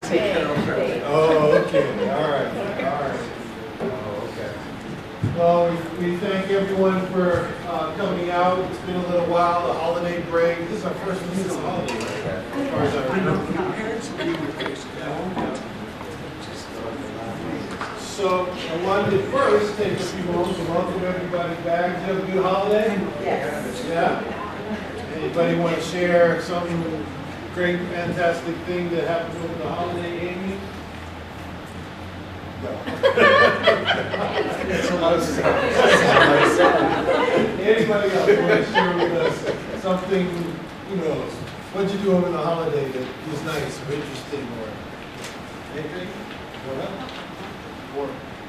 take care of her. Oh, okay, all right, all right. Oh, okay. Well, we thank everyone for coming out. It's been a little while, the holiday break. This is our first week of the holiday, right? As far as I remember. So I wanted to first take a few moments to welcome everybody back. Did you have a good holiday? Yes. Yeah? Anybody want to share some great, fantastic thing that happened over the holiday, Amy? No. Anybody else want to share with us something, who knows? What'd you do over the holiday that was nice or interesting or anything? What else?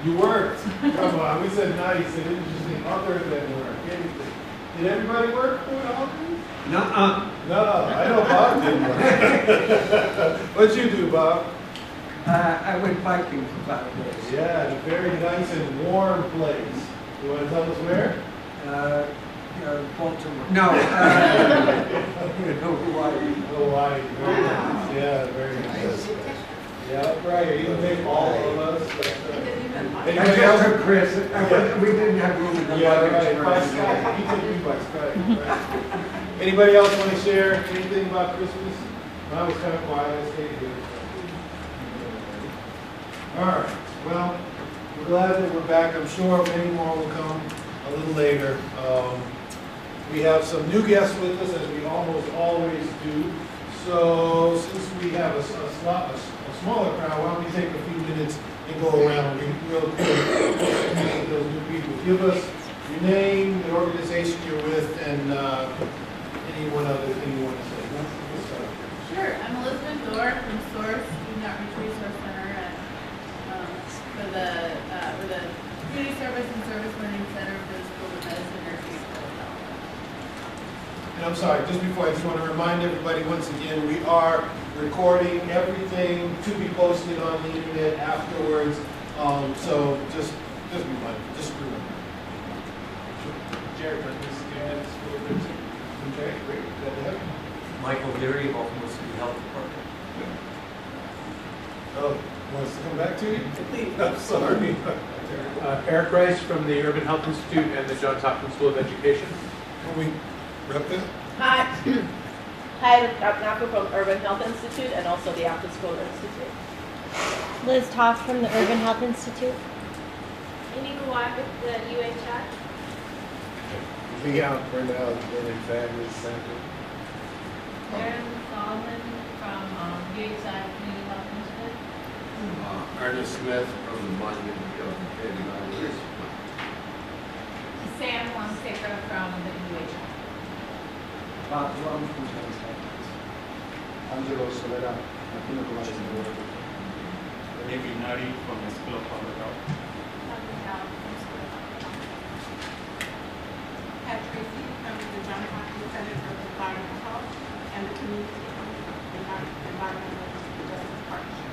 You worked. Come on, we said nice and interesting other than work. Anything. Did everybody work for the holiday? Nuh-uh. No, I know Bob didn't work. What'd you do, Bob? I went biking for 5 days. Yeah, in a very nice and warm place. You want to tell us where? Baltimore. No, Hawaii. Hawaii. Very nice. Yeah, very nice. Yeah, right. You can make all of us. I Anybody just else? took Chris. We didn't have room in the Yeah, luggage right. for By everybody. Skype. You took me by Skype. Right. Anybody else want to share anything about Christmas? I was kind of quiet. I stayed here. All right. Well, we're glad that we're back. I'm sure many more will come a little later. We have some new guests with us, as we almost always do. So since we have a smaller crowd, why don't we take a few minutes and go around real quick and meet those new people. Give us your name, the organization you're with, and any one other thing you want to say. Sure, I'm Elizabeth Dorr from SOURCE, Student Outreach Resource Center at, for the Community Service and Service Learning Center for the School of Medicine, Nursing, and Public Health. And I'm sorry, just before, I just want to remind everybody once again, we are recording everything to be posted on the internet afterwards. So just remember, Jerry, okay, great. Glad to have you. Michael Leary, Baltimore City Health Department. Oh, wants to come back to you? I'm sorry. Eric Rice from the Urban Health Institute and the Johns Hopkins School of Education. Can we rep this? Hi. Hi, I'm Napa from Urban Health Institute and also the After School Institute. Liz Toff from the Urban Health Institute. Amy Gawai with the UHI. Leon Burnell, Urban Family Center. Erin Solomon from UHI Community Health Initiative. Ernest Smith from the Monument of Family Values. Sam Lonseca from the UHI. Bob Drum from Johns Hopkins. Angelo Solera, Latino College in Board. David Nari from the School of Public Health. Dr. Cal from School of Public Health. Pat Tracy from the Johns Hopkins Center for Environmental Health and the Community Environmental Justice Partnership.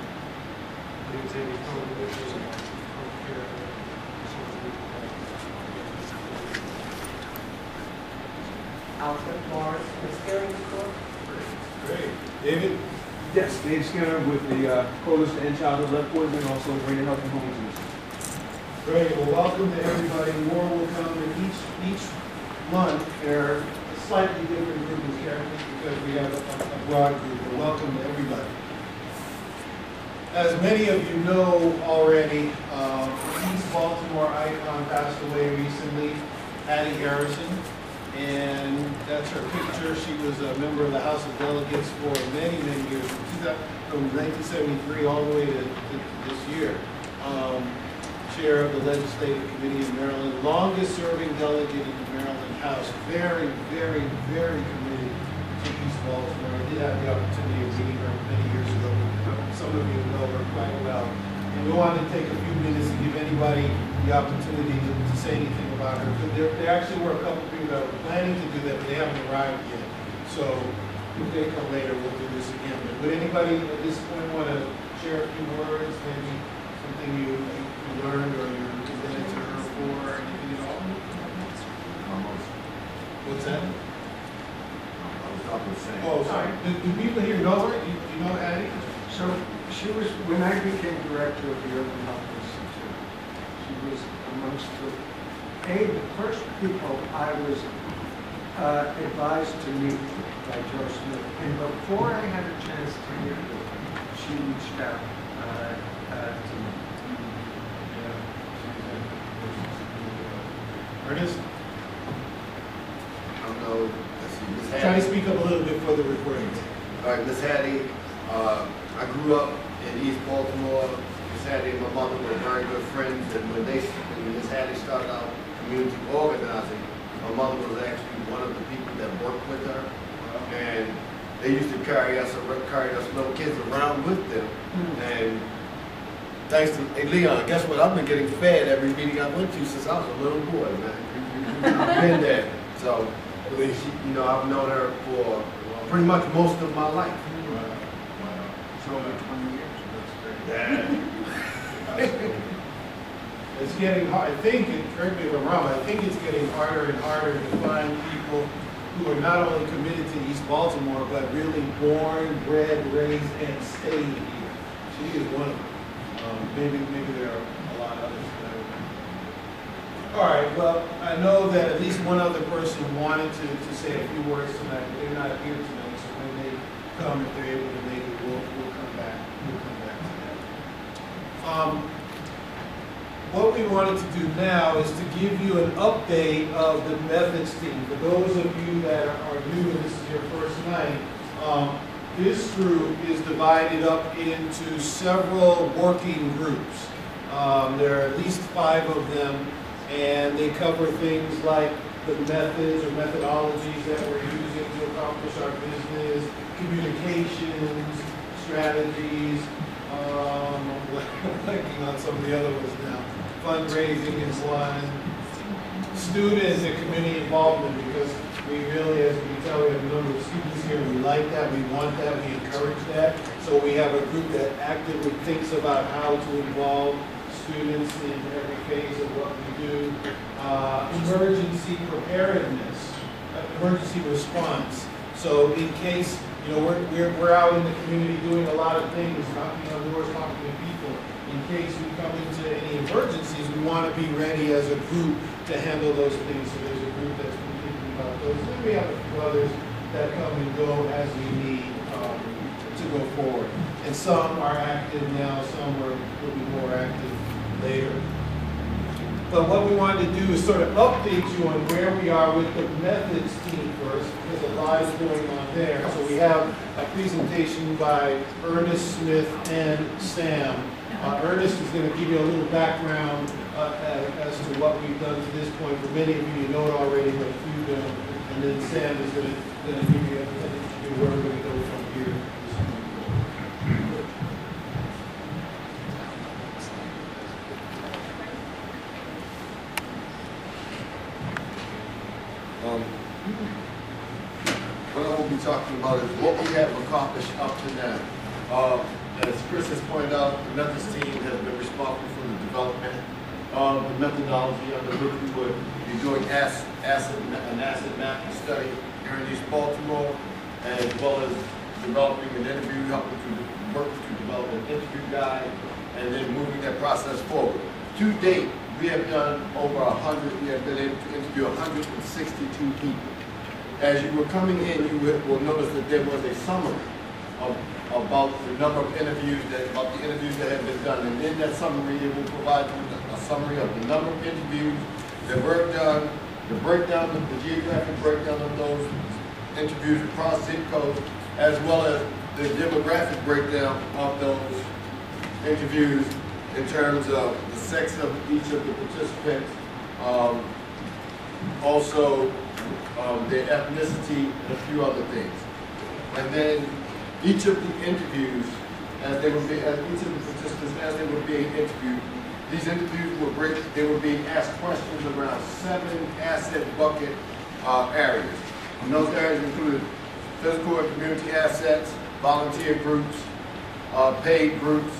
Alfred Morris, the steering corps. Great. David? Yes, Dave Skinner with the Coalition to End Childhood Lead Poisoning, also Brain Health and Homelessness. Great, well, welcome to everybody. More will come, and each month they're a slightly different group of characters because we have a broad group, but welcome to everybody. As many of you know already, East Baltimore icon passed away recently, Hattie Harrison, and that's her picture. She was a member of the House of Delegates for many, many years, from 1973 all the way to this year. Chair of the Legislative Committee in Maryland, longest serving delegate in the Maryland House, very, very, very committed to East Baltimore. I did have the opportunity of meeting her many years ago. Some of you know her quite well. And we wanted to take a few minutes to give anybody the opportunity to say anything about her. There actually were a couple of people that were planning to do that, but they haven't arrived yet. So if they come later, we'll do this again. But would anybody at this point want to share a few words, maybe something you learned or you presented to her for, or anything at all? Almost. What's that? I was about to say. Oh, sorry. Do people here know her? Do you know Addie? So she She was, when I became director of the Urban Health Institute, she was amongst the first people I was advised to meet by Joe Smith. And before I had a chance to meet her, she reached out to me. Ernest, I don't know, let's see, Miss try to Hattie. speak up a little bit for the recording. All right, Miss Hattie, I grew up in East Baltimore. Miss Hattie and my mother were very good friends, and when Miss Hattie started out community organizing, my mother was actually one of the people that worked with her, and they used to carry us little kids around with them. And thanks to, hey Leon, guess what? I've been getting fed every meeting I went to since I was a little boy, man. I've been there. So, you know, I've known her for pretty much most of my life. It's over 20 years. It's getting hard, I think, and correct me if I'm wrong, I think it's getting harder and harder to find people who are not only committed to East Baltimore, but really born, bred, raised, and stayed here. She is one of them. Maybe there are a lot of others. All right, well, I know that at least one other person wanted to say a few words tonight, but they're not here tonight, so when they come, if they're able to make it, we'll come back. We'll come back to that. What we wanted to do now is to give you an update of the methods team. For those of you that are new and this is your first night, this group is divided up into several working groups. There are at least 5 of them, and they cover things like the methods or methodologies that we're using to accomplish our business, communications, strategies, I'm blanking on some of the other ones now. Fundraising is one, students and community involvement, because we really, as we can tell, we have a number of students here, we like that, we want that, we encourage that. So we have a group that actively thinks about how to involve students in every phase of what we do. Emergency preparedness, emergency response. So in case, you know, we're out in the community doing a lot of things, knocking on doors, talking to people. In case we come into any emergencies, we want to be ready as a group to handle those things. So there's a group that's been thinking about those. Then we have a few others that come and go as we need to go forward. And some are active now, some will be more active later. But what we wanted to do is sort of update you on where we are with the methods team first, because a lot is going on there. So we have a presentation by Ernest Smith and Sam. Ernest is going to give you a little background as to what we've done to this point. For many of you, you know it already, but a few don't. And then Sam is going to give you where we're going to go from here. What I will be talking about is what we have accomplished up to now. As Chris has pointed out, the methods team has been responsible for the development of the methodology under which we would be doing an asset mapping study here in East Baltimore, as well as developing an interview, helping to work to develop an interview guide, and then moving that process forward. To date, we have done over 100, we have been able to interview 162 people. As you were coming in, you will notice that there was a summary about the number of interviews that have been done. And in that summary, it will provide you a summary of the number of interviews that were done, the breakdown of the geographic breakdown of those interviews across zip codes, as well as the demographic breakdown of those interviews in terms of the sex of each of the participants, also their ethnicity, and a few other things. And then each of the interviews, each of the participants, as they were being interviewed, these interviews they were being asked questions around 7 asset bucket areas. And those areas included physical and community assets, volunteer groups, paid groups,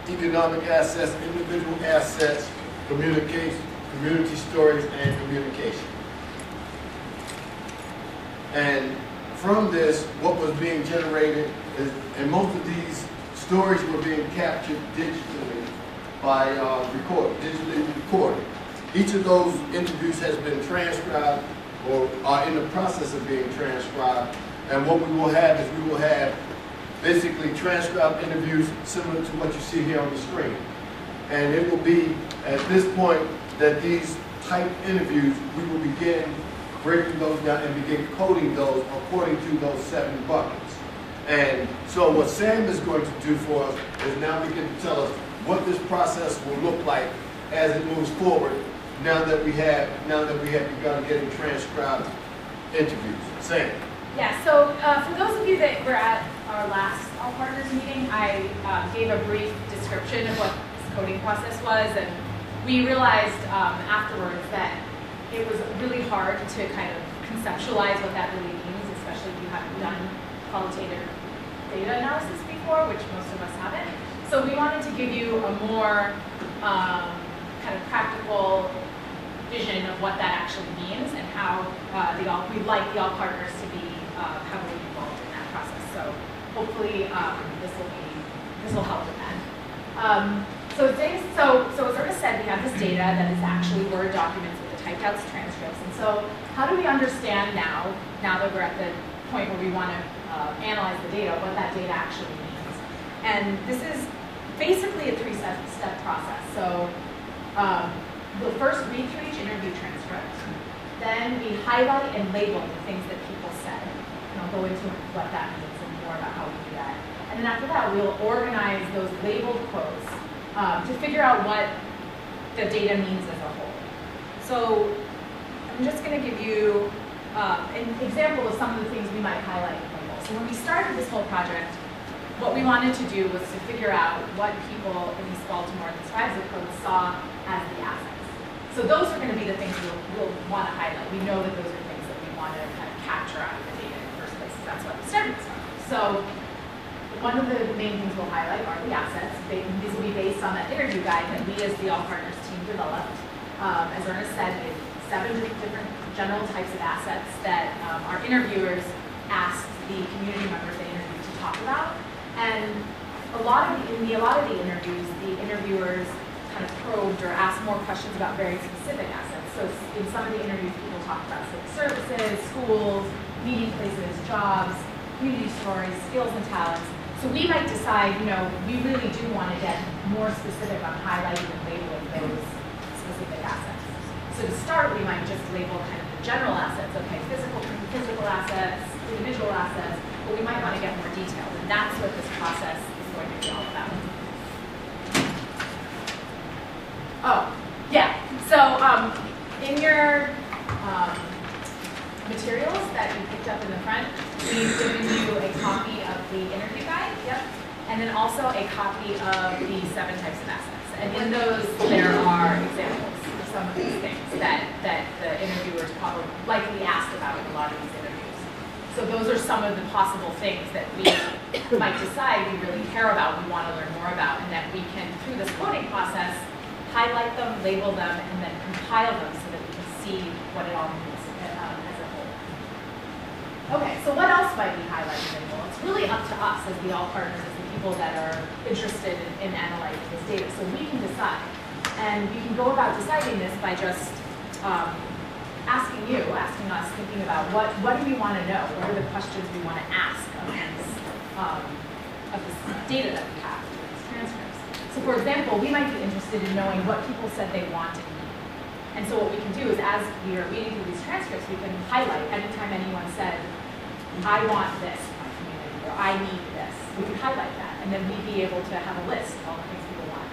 economic assets, individual assets, communication, community stories, and communication. And from this, what was being generated is, and most of these stories were being captured digitally by digitally recorded. Each of those interviews has been transcribed or are in the process of being transcribed. And what we will have is we will have basically transcribed interviews similar to what you see here on the screen. And it will be at this point that these type interviews, we will begin breaking those down and begin coding those according to those 7 buckets. And so what Sam is going to do for us is now begin to tell us what this process will look like as it moves forward now that we have begun getting transcribed interviews. Sam. Yeah, so for those of you that were at our last All Partners meeting, I gave a brief description of what this coding process was, and we realized afterwards that it was really hard to kind of conceptualize what that really means, especially if you haven't done qualitative data analysis before, which most of us haven't. So we wanted to give you a more kind of practical vision of what that actually means and how we'd like the All Partners to be heavily involved in that process. So hopefully this will help with that. So as Ernest said, we have this data that is actually Word documents with the typed out transcripts. And so how do we understand now that we're at the point where we want to analyze the data, what that data actually means? And this is basically a 3-step process. So we'll first read through each interview transcript. Then we highlight and label the things that people said. And I'll go into what that means and more about how we do that. And then after that, we'll organize those labeled quotes to figure out what the data means as a whole. So I'm just going to give you an example of some of the things we might highlight and label. So when we started this whole project, what we wanted to do was to figure out what people in East Baltimore and the 5 zip codes saw as the assets. So those are going to be the things we'll want to highlight. We know that those are things that we want to kind of capture out of the data in the first place. That's why we started this project. So one of the main things we'll highlight are the assets. These will be based on that interview guide that we as the All Partners team developed. As Ernest said, we have 7 different general types of assets that our interviewers asked the community members they interviewed to talk about. And in a lot of the interviews, the interviewers kind of probed or asked more questions about very specific assets. So in some of the interviews, people talked about civic services, schools, meeting places, jobs, community stories, skills and talents. So we might decide, we really do want to get more specific on highlighting and labeling those specific assets. So to start, we might just label kind of the general assets, okay, physical assets, individual assets, but we might want to get more detailed, and that's what this process is going to be all about. Oh, yeah. So in your materials that you picked up in the front, we've given you a copy of the interview guide, and then also a copy of the 7 types of assets. And in those, there are examples of some of these things that the interviewers probably likely asked about in a lot of these interviews. So those are some of the possible things that we might decide we really care about, we want to learn more about, and that we can, through this coding process, highlight them, label them, and then compile them so that we can see what it all means as a whole. Okay, so what else might we highlight and label? It's really up to us as the All Partners, as the people that are interested in analyzing this data, so we can decide. And you can go about deciding this by just asking us, thinking about what do we want to know? What are the questions we want to ask of this data that we have, these transcripts? So for example, we might be interested in knowing what people said they want and need. And so what we can do is, as we are reading through these transcripts, we can highlight anytime anyone said, I want this in my community, or I need this. We can highlight that, and then we'd be able to have a list of all the things people want.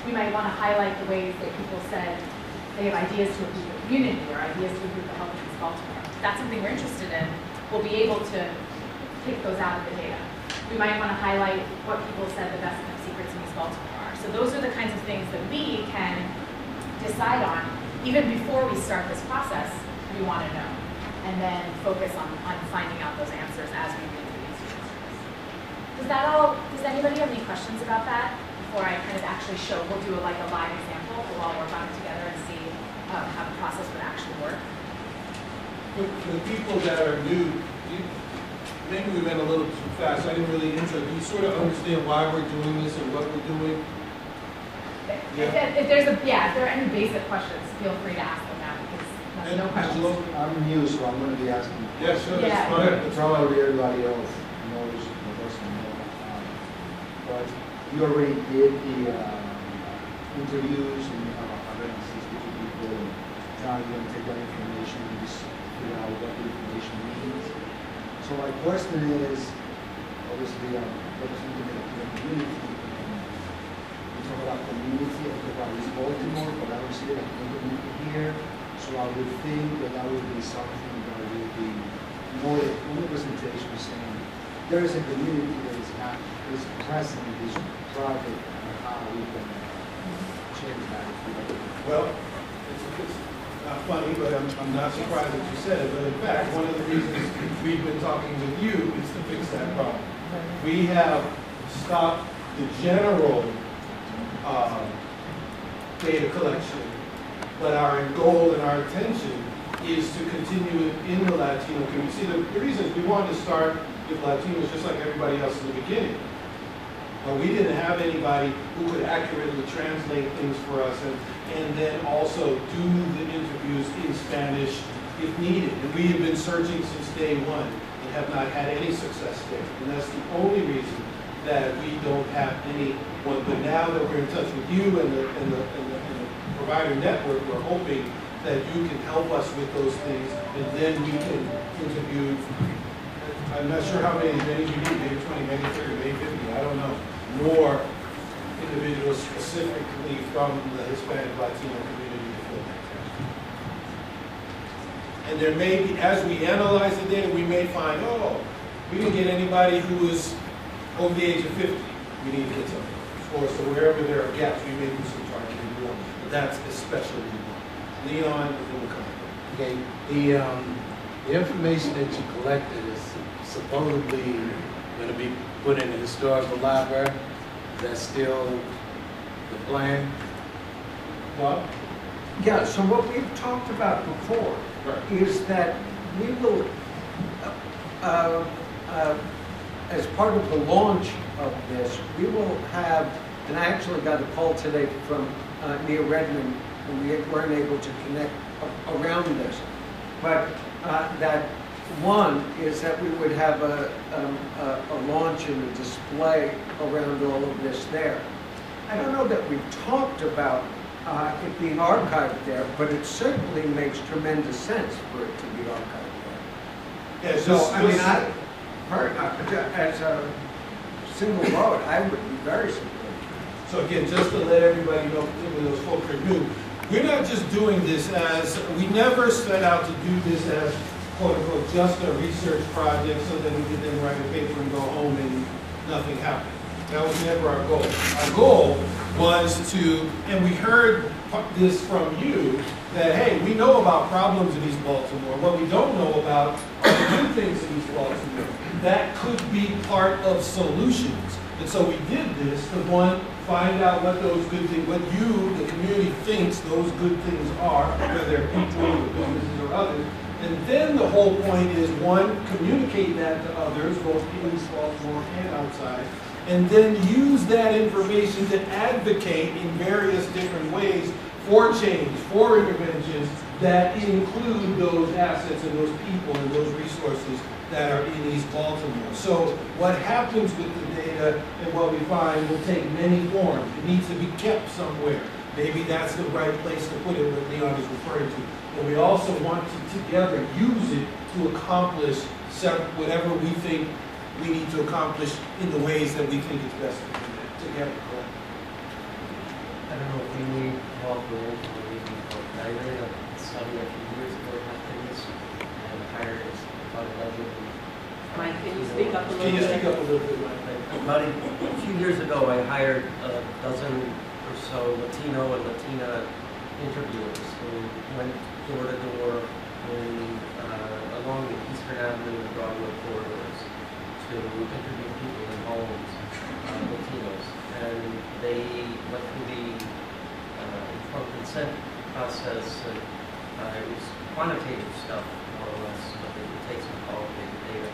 We might want to highlight the ways that people said they have ideas to improve the community, or ideas to improve the health of East Baltimore. If that's something we're interested in, we'll be able to pick those out of the data. We might want to highlight what people said the best kept secrets in East Baltimore are. So those are the kinds of things that we can decide on even before we start this process. We want to know, and then focus on finding out those answers as we read through these transcripts. Does anybody have any questions about that before I kind of actually show? We'll do a live example. We'll all work on it together and see how the process would actually work. For the people that are new, maybe we went a little too fast, I didn't really intro, do you sort of understand why we're doing this and what we're doing? If there's if there are any basic questions, feel free to ask them now, because no questions. I'm new, so I'm gonna be asking. Yeah, sure, Yeah. that's fine. Probably everybody else knows the person, but you already did the interviews and you have already 62 people and now you're gonna take that information and just figure out what the information means. So my question is, obviously, representing the community. We talk about community, I talk about East Baltimore, but I don't see that community here. So I would think that would be something that would be more representation saying there is a community that is present in this project and how we can change that. Well, it's not funny, but I'm not surprised that you said it, but in fact, one of the reasons we've been talking with you is to fix that problem. We have stopped the general data collection, but our goal and our intention is to continue it in the Latino community. See, the reason is we wanted to start with Latinos just like everybody else in the beginning. But we didn't have anybody who could accurately translate things for us and then also do the interviews in Spanish if needed. And we have been searching since day one and have not had any success there. And that's the only reason that we don't have anyone. But now that we're in touch with you and the provider network, we're hoping that you can help us with those things, and then we can interview, I'm not sure how many you need, maybe 20, maybe 30, maybe 50, I don't know, more individuals specifically from the Hispanic Latino community to fill that test. And there may be, as we analyze the data, we may find, oh, we didn't get anybody who is over the age of 50. We need to get something. Or so wherever there are gaps, we may do some targeted work. But that's especially important. Leon, and then we'll come. Okay, the information that you collected is supposedly going to be put in the historical library. Is that still the plan? Bob? Yeah, so what we've talked about before is that we will, as part of the launch of this, we will have, and I actually got a call today from Nia Redmond, and we weren't able to connect around this. But that one is that we would have a launch and a display around all of this there. I don't know that we've talked about it being archived there, but it certainly makes tremendous sense for it to be archived there. Yeah, So, I mean, as a single vote, I would be very supportive. So again, just to let everybody know, particularly those folks who are new, we're not just doing this as, we never set out to do this as, quote unquote, just a research project so that we could then write a paper and go home and nothing happened. That was never our goal. Our goal was to, and we heard this from you, that hey, we know about problems in East Baltimore. What we don't know about are the good things in East Baltimore. That could be part of solutions. And so we did this to one, find out what those good things, what you, the community, thinks those good things are, whether they're people or businesses or others. And then the whole point is, one, communicate that to others, both in East Baltimore and outside, and then use that information to advocate in various different ways for change, for interventions that include those assets and those people and those resources that are in East Baltimore. So what happens with the data and what we find will take many forms. It needs to be kept somewhere. Maybe that's the right place to put it, what Leon is referring to. But we also want to together use it to accomplish whatever we think we need to accomplish in the ways that we think is best to do that together. Correct? I don't know if we need help with information, but I read a study a few years ago about this and hired about 11. Mike, can you speak up a little bit? Can you speak up a little bit, Mike? About a few years ago, I hired a dozen or so Latino and Latina interviewers who went door to door along the Eastern Avenue and Broadway corridors to interview people in homes, Latinos. And they went through the informed consent process, and it was quantitative stuff, more or less, but they would take some qualitative data.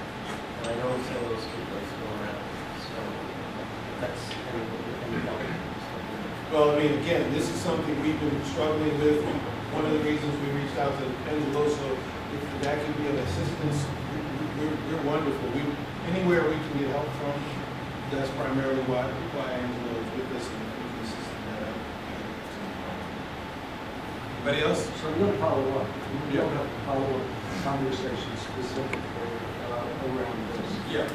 And And I know some of those people are still around, so that's any help. Well, I mean, again, this is something we've been struggling with. One of the reasons we reached out to Angelo, so if that can be of assistance, we're wonderful. Anywhere we can get help from, that's primarily why Angelo is with us and we can assist in that out. Anybody else? So we're gonna follow up. Yeah. We'll have to follow up conversations specifically around this. Yeah.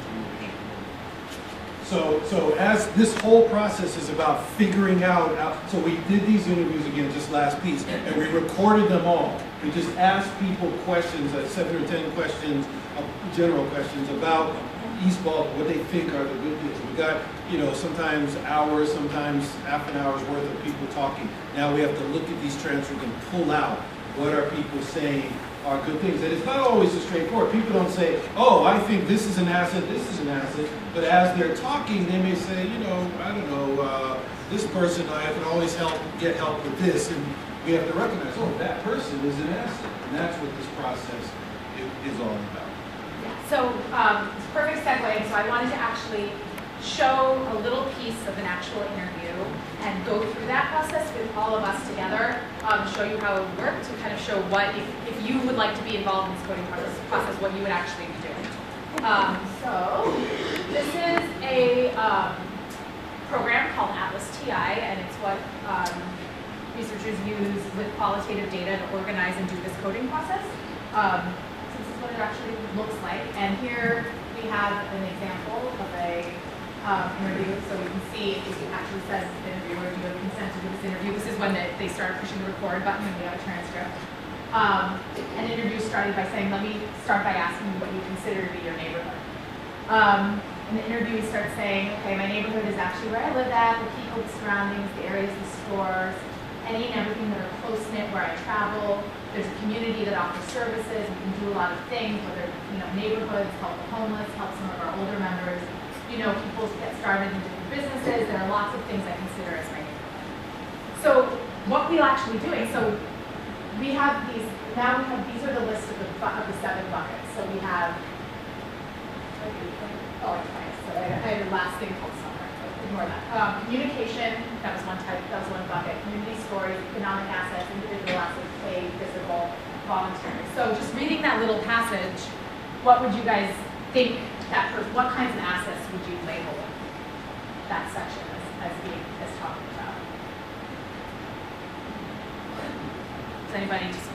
So as this whole process is about figuring out, so we did these interviews again just last piece, and we recorded them all. We just asked people questions, 7 or 10 questions, general questions about East Baltimore, what they think are the good things. We got, sometimes hours, sometimes half an hour's worth of people talking. Now we have to look at these transcripts and pull out what are people saying are good things. And it's not always as straightforward. People don't say, oh, I think this is an asset, this is an asset. But as they're talking, they may say, I don't know, this person, I can always get help with this. And we have to recognize, oh, that person is an asset. And that's what this process is all about. So, it's a perfect segue. So I wanted to actually show a little piece of an actual interview and go through that process with all of us together, show you how it would work, to kind of show what, if you would like to be involved in this coding process, what you would actually be doing. So this is a program called Atlas TI, and it's what researchers use with qualitative data to organize and do this coding process. So this is what it actually looks like. And here we have an example of a interview. So you can see it actually says interviewer, do you have consent to do this interview? This is when they started pushing the record button and we have a transcript. An interview started by saying, let me start by asking you what you consider to be your neighborhood. And the interviewee starts saying, okay, my neighborhood is actually where I live at, the people, the surroundings, the areas, the stores, any and everything that are close-knit where I travel. There's a community that offers services. We can do a lot of things, whether, neighborhoods, help the homeless, help some of our older members. People get started in different businesses. There are lots of things I consider as my neighborhood. So what we're actually doing, so we have these, these are the list of the 7 buckets. So we have, so I had a last thing called summer, but ignore that. Communication, that was one type, that was one bucket. Community stories, economic assets, individual assets, play, physical, voluntary. So just reading that little passage, what would you guys think what kinds of assets would you label that section as talking about? Does anybody just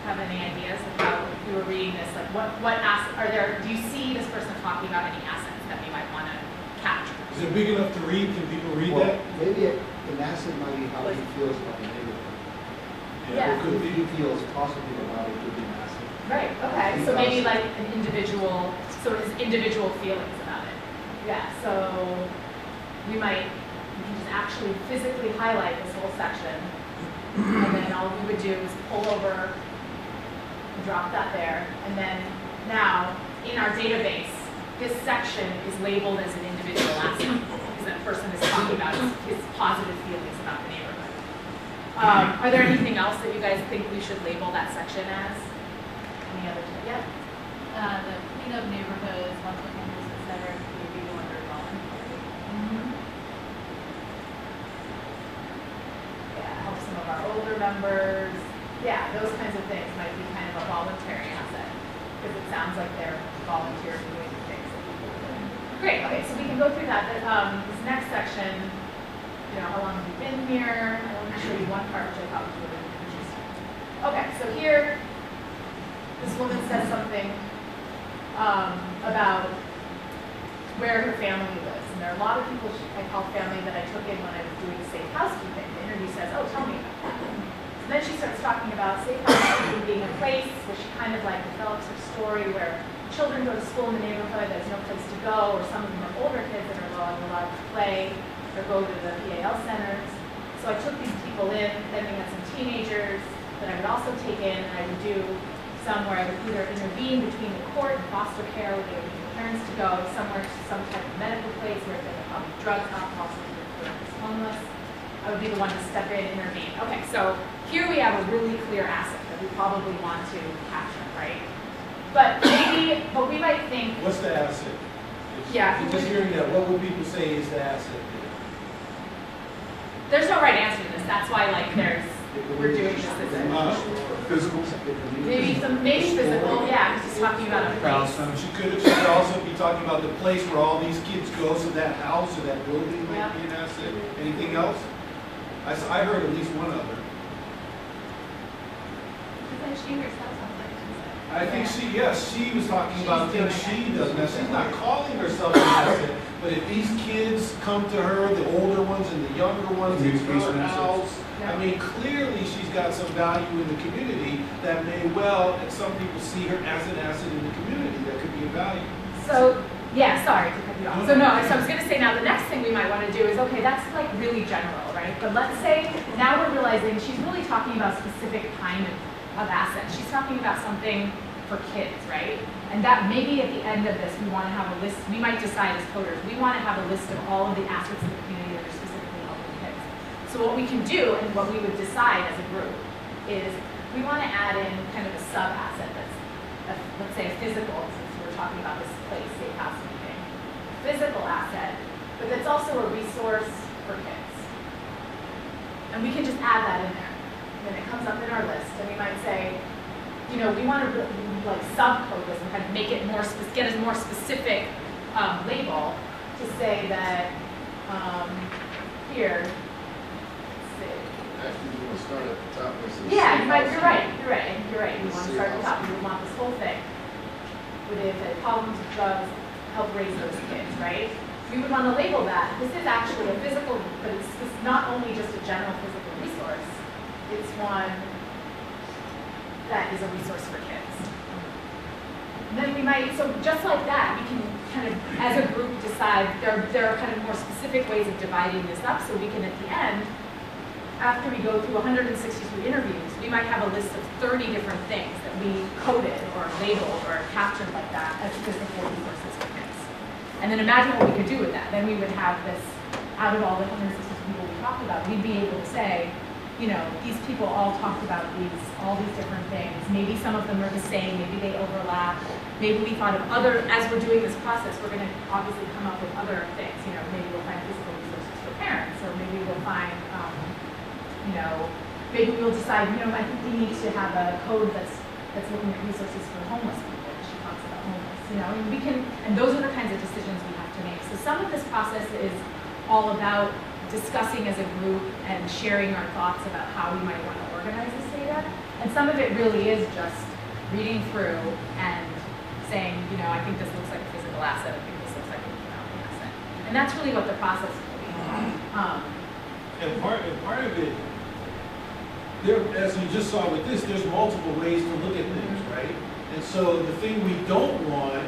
have any ideas of how you were reading this? Like what assets are there? Do you see this person talking about any assets that we might want to capture? Is it big enough to read? Can people read that? Maybe an asset might be how he feels about the neighborhood. Yeah. Or he feels positive about it could be an asset. Right, okay, so maybe like an individual, so his individual feelings about it. Yeah, so we can just actually physically highlight this whole section. And then all we would do is pull over, drop that there, and then now in our database, this section is labeled as an individual asset because that person is talking about his positive feelings about the neighborhood. Are there anything else that you guys think we should label that section as? Any other? Yeah. The cleanup neighborhoods, monthly homeless, etc. would be under voluntary. Yeah, help some of our older members. Yeah, those kinds of things might be kind of a voluntary asset because it sounds like they're volunteers doing the things that people are doing. Great. Okay, so we can go through that. But, this next section, how long have you been here? I want to show you one part which I thought was really interesting. Okay, so here. This woman says something about where her family lives. And there are a lot of people I call family that I took in when I was doing safe housekeeping. The interview says, oh, tell me about that. So then she starts talking about safe housekeeping being a place where she kind of like develops her story where children go to school in the neighborhood, there's no place to go, or some of them are older kids that are allowed to play or go to the PAL centers. So I took these people in, then we had some teenagers that I would also take in, and I would do some where I would either intervene between the court and foster care where they would need parents to go, somewhere to some type of medical place where they would probably drugs, alcohol, something homeless. I would be the one to step in and intervene. Okay, so here we have a really clear asset that we probably want to capture, right? But maybe, but we might think, What's the asset? Yeah. Just hearing that, what would people say is the asset there's no right answer to this, that's why like we're doing this as a, Physical. maybe physical, yeah, because he's talking about a place. She could also be talking about the place where all these kids go, so that house or that building might Yeah. be an asset. Anything else? I heard at least one other. Because she herself sounds like she's I think she was talking about things she does. Now, she's not calling herself an asset, but if these kids come to her, the older ones and the younger ones, it's her house. I mean, clearly she's got some value in the community that may well, and some people see her as an asset in the community that could be of value. So, yeah, sorry to cut you off. So no, so I was gonna say now the next thing we might wanna do is, okay, that's like really general, right? But let's say, now we're realizing she's really talking about specific kind of asset. She's talking about something for kids, right? And that maybe at the end of this, we wanna have a list, we might decide as coders, we wanna have a list of all of the assets in the community that are specifically helping kids. So what we can do, and what we would decide as a group, is we wanna add in kind of a sub-asset that's, let's say a physical, since we're talking about this place, safe house meeting. Physical asset, but that's also a resource for kids. And we can just add that in there. Then it comes up in our list, and we might say, you know, we want to like subcode this and kind of make it more, get a more specific label to say that here, let's see. Actually, you want to start at the top where it says. Yeah, safe house. you're right. We want to start at the top, we want this whole thing. With the problems of drugs, help raise those kids, right? We would want to label that. This is actually a physical, but it's not only just a general physical resource, it's one that is a resource for kids. And then we might, so just like that, we can kind of, as a group, decide, there are kind of more specific ways of dividing this up, so we can at the end, after we go through 163 interviews, we might have a list of 30 different things that we coded or labeled or captured like that as physical resources for kids. And then imagine what we could do with that. Then we would have this, out of all the 163 people we talked about, we'd be able to say, you know, these people all talked about all these different things. Maybe some of them are the same, maybe they overlap. Maybe we thought of other, as we're doing this process, we're gonna obviously come up with other things. You know, maybe we'll find physical resources for parents, or maybe we'll find, you know, maybe we'll decide, you know, I think we need to have a code that's looking at resources for homeless people. She talks about homeless, you know, and we can, and those are the kinds of decisions we have to make. So some of this process is all about discussing as a group and sharing our thoughts about how we might want to organize this data. And some of it really is just reading through and saying, you know, I think this looks like a physical asset, I think this looks like an economic asset. And that's really what the process will be. And part of it, there, as you just saw with this, there's multiple ways to look at things, right? And so the thing we don't want,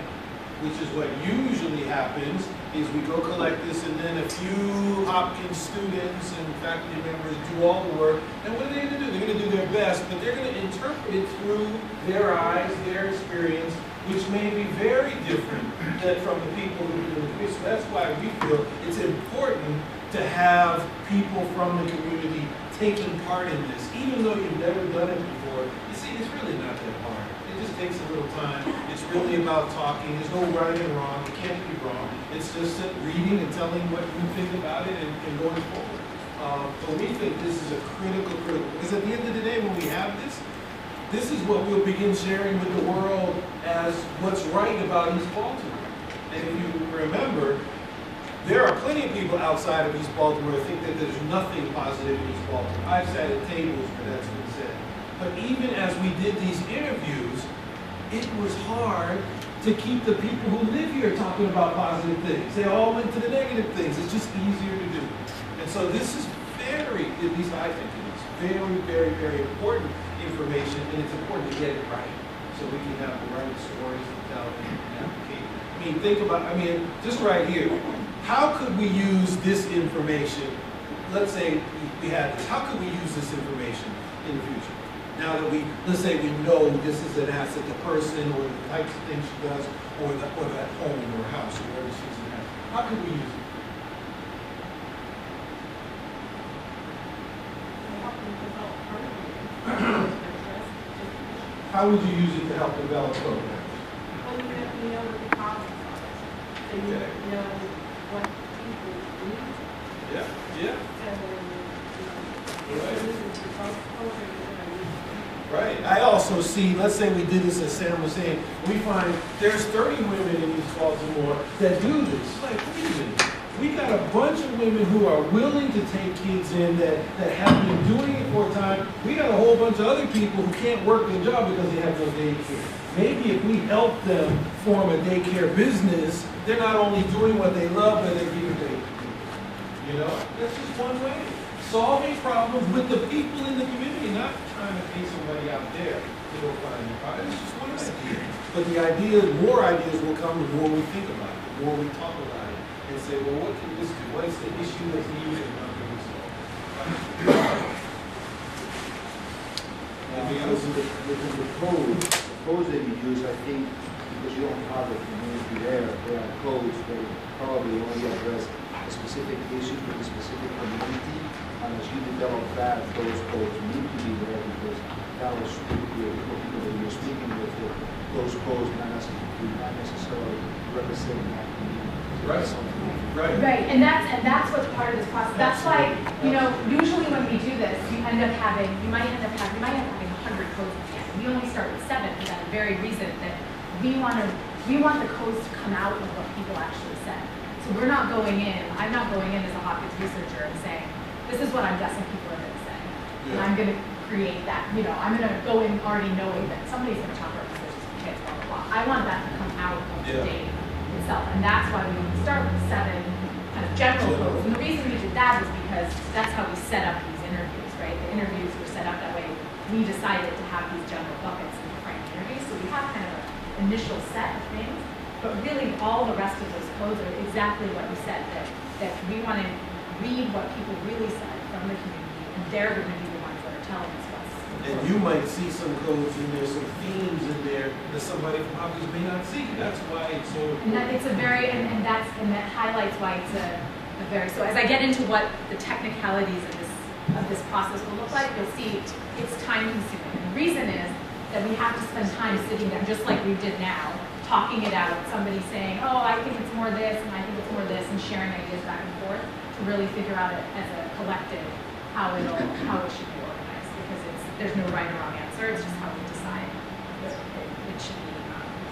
which is what usually happens, is we go collect this and then a few Hopkins students and faculty members do all the work. And what are they gonna do? They're gonna do their best, but they're gonna interpret it through their eyes, their experience, which may be very different than from the people who do it. So that's why we feel it's important to have people from the community taking part in this. Even though you've never done it before, you see, it's really not that hard. It just takes a little time. It's really about talking. There's no right and wrong. It can't be wrong. It's just reading and telling what you think about it and going forward. But we think this is a critical, because at the end of the day, when we have this is what we'll begin sharing with the world as what's right about East Baltimore. And if you remember, there are plenty of people outside of East Baltimore who think that there's nothing positive in East Baltimore. I've sat at tables where that's been said. But even as we did these interviews, it was hard to keep the people who live here talking about positive things. They all went to the negative things. It's just easier to do. And so this is very, at least I think it is, very, very, very important information, and it's important to get it right so we can have the right stories to tell and advocate. I mean, think about, just right here, how could we use this information? Let's say we had this. How could we use this information in the future? Now that let's say we know this is an asset, the person or the types of things she does, or that home or house or whatever she's in. How could we use it? How would you use it to help develop programs? Okay. know what people need, Yeah, yeah, and then, Right. if we need to talk over it, Right. I also see, let's say we did this as Sam was saying, we find there's 30 women in East Baltimore that do this. Like, wait a minute. We got a bunch of women who are willing to take kids in that have been doing it for a time. We got a whole bunch of other people who can't work their job because they have no daycare. Maybe if we help them form a daycare business, they're not only doing what they love, but they're giving daycare. You know, that's just one way. Solving problems with the people in the community, not trying to pay somebody out there to go find the problem. It's just one idea. But the idea, more ideas will come the more we think about it, the more we talk about it, and say, well, what can this do? What is the issue that's needed and how can we solve it? Anything else? With the codes that you use, I think, because you don't have the community there are codes that probably only address the specific issues with the specific community. And as you develop that, those codes need to be there because that will speak with the people that you're speaking with. Those codes not necessarily representing that community. Right. Right. Right, and that's what's part of this process. That's why, you know, usually when we do this, you might end up having 100 codes at the end. We only start with 7 for that very reason that we want the codes to come out with what people actually said. So we're not going in, I'm not going in as a Hopkins researcher and saying, this is what I'm guessing people are going to say. And I'm going to create that, you know, I'm going to go in already knowing that somebody's going to talk about decisions for kids, blah, blah, blah. I want that to come out of the data itself. And that's why we start with 7 kind of general codes. And the reason we did that is because that's how we set up these interviews, right? The interviews were set up that way. We decided to have these general buckets in the frame interviews. So we have kind of an initial set of things. But really, all the rest of those codes are exactly what you said, that we want to read what people really said from the community, and they're going to be the ones that are telling us what's. And you might see some codes in there, some themes in there that somebody from Hopkins may not see. That's why it's so important. And that it's a very, and that highlights why it's a very, so as I get into what the technicalities of this process will look like, you'll see it's time consuming. And the reason is that we have to spend time sitting down, just like we did now, talking it out, somebody saying, oh, I think it's more this, and I think it's more this, and sharing ideas back and forth to really figure out it as a collective how it should be organized, because there's no right or wrong answer, it's just how we decide that it should be.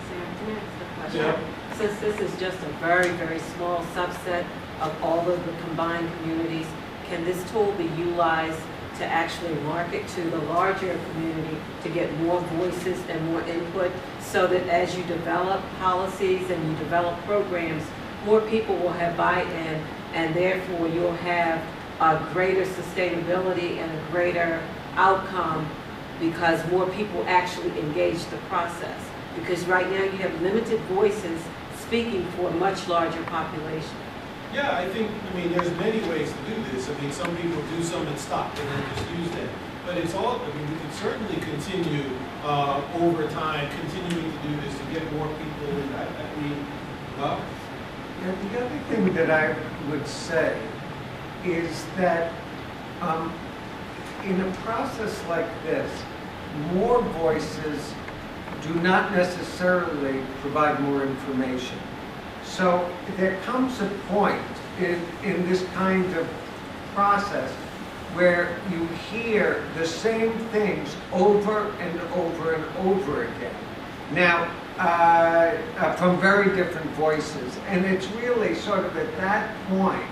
Sam, can I ask a question? Since this is just a very, very small subset of all of the combined communities, can this tool be utilized to actually market to the larger community to get more voices and more input, so that as you develop policies and you develop programs, more people will have buy-in, and therefore you'll have a greater sustainability and a greater outcome because more people actually engage the process. Because right now you have limited voices speaking for a much larger population. Yeah, I mean, there's many ways to do this. I mean, some people do some and stop and then just use that. But it's all, I mean, we can certainly continue over time, continuing to do this to get more people in. I mean, well. Yeah, the other thing that I would say is that in a process like this, more voices do not necessarily provide more information. So there comes a point in this kind of process where you hear the same things over and over and over again. Now, from very different voices. And it's really sort of at that point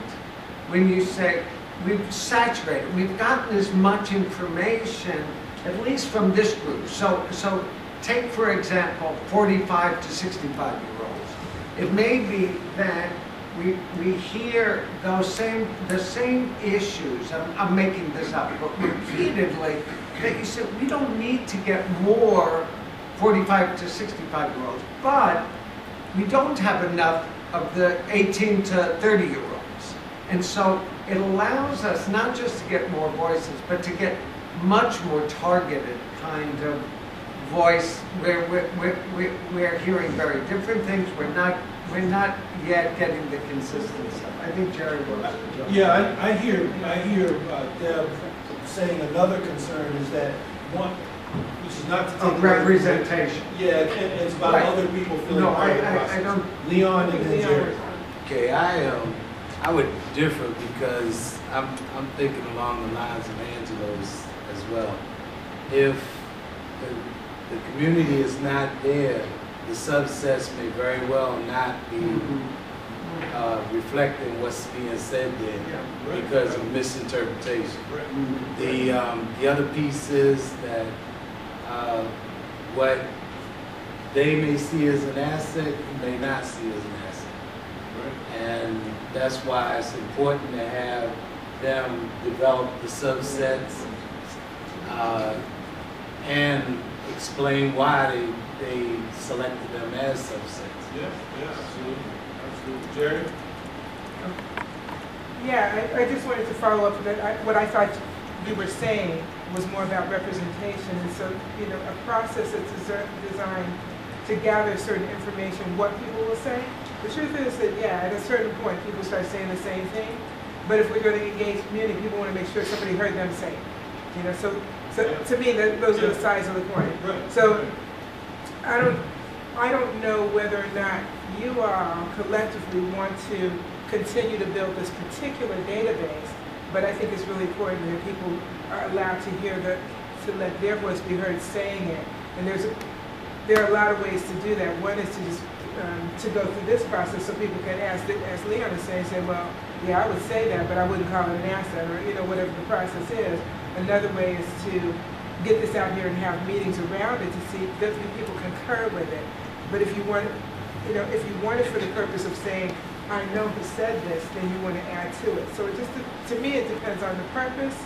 when you say, we've saturated, we've gotten as much information, at least from this group. So take, for example, 45 to 65-year-olds. It may be that we hear the same issues, I'm making this up, but repeatedly, that you say, we don't need to get more 45 to 65-year-olds, but we don't have enough of the 18 to 30-year-olds. And so it allows us not just to get more voices, but to get much more targeted kind of voice where we're hearing very different things. We're not yet getting the consistent stuff. I think Jerry was. Yeah, I hear Deb saying another concern is that one, which is not to take representation. Yeah, and it's about other people feeling. No, I don't. Leon and then Jerry. Okay, I would differ because I'm thinking along the lines of Angelo's as well. If the community is not there, the subsets may very well not be reflecting what's being said there because of misinterpretation. The other piece is that what they may see as an asset, you may not see as an asset. And that's why it's important to have them develop the subsets and explain why they selected them as subsets. Yeah, absolutely. Absolutely. Jerry? Yeah, I just wanted to follow up with that. What I thought you were saying was more about representation. And so, you know, a process that's designed to gather certain information, what people will say. The truth is that, yeah, at a certain point, people start saying the same thing. But if we're going to engage community, people want to make sure somebody heard them say it. You know, so to me, those are the sides of the coin. So I don't know whether or not you all collectively want to continue to build this particular database, but I think it's really important that people are allowed to to let their voice be heard saying it. And there are a lot of ways to do that. One is to just to go through this process so people can ask, as Leon is saying, say, well, yeah, I would say that, but I wouldn't call it an asset, or, you know, whatever the process is. Another way is to get this out here and have meetings around it to see if people concur with it. But if you want, you know, if you want it for the purpose of saying, I know who said this, then you want to add to it. So it just, to me, it depends on the purpose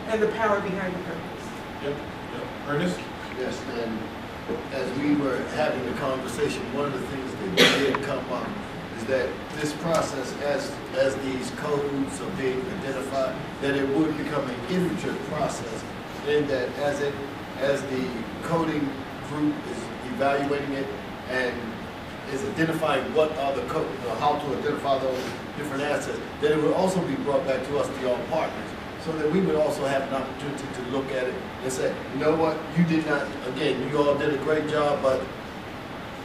and the power behind the purpose. Yep. Ernest? Yes, and as we were having the conversation, one of the things that did come up is that this process, as these codes are being identified, that it would become an iterative process, in that as the coding group is evaluating it and is identifying what are the code, how to identify those different assets, that it would also be brought back to us, to all partners, so that we would also have an opportunity to look at it and say, you know what, you did not, again, you all did a great job, but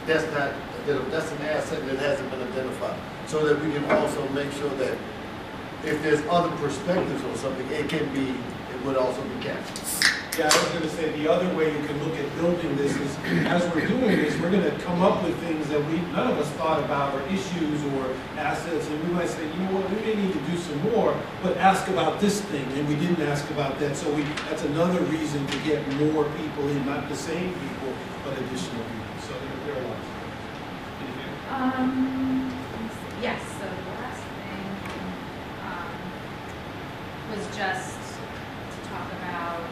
that's an asset that hasn't been identified. So that we can also make sure that if there's other perspectives on something, it would also be captured. Yeah, I was going to say the other way you can look at building this is, as we're doing this, we're going to come up with things that none of us thought about, or issues or assets, and we might say, you know what, we may need to do some more, but ask about this thing, and we didn't ask about that. So that's another reason to get more people in, not the same people, but additional people. So there are lots. Yes, so the last thing was just to talk about,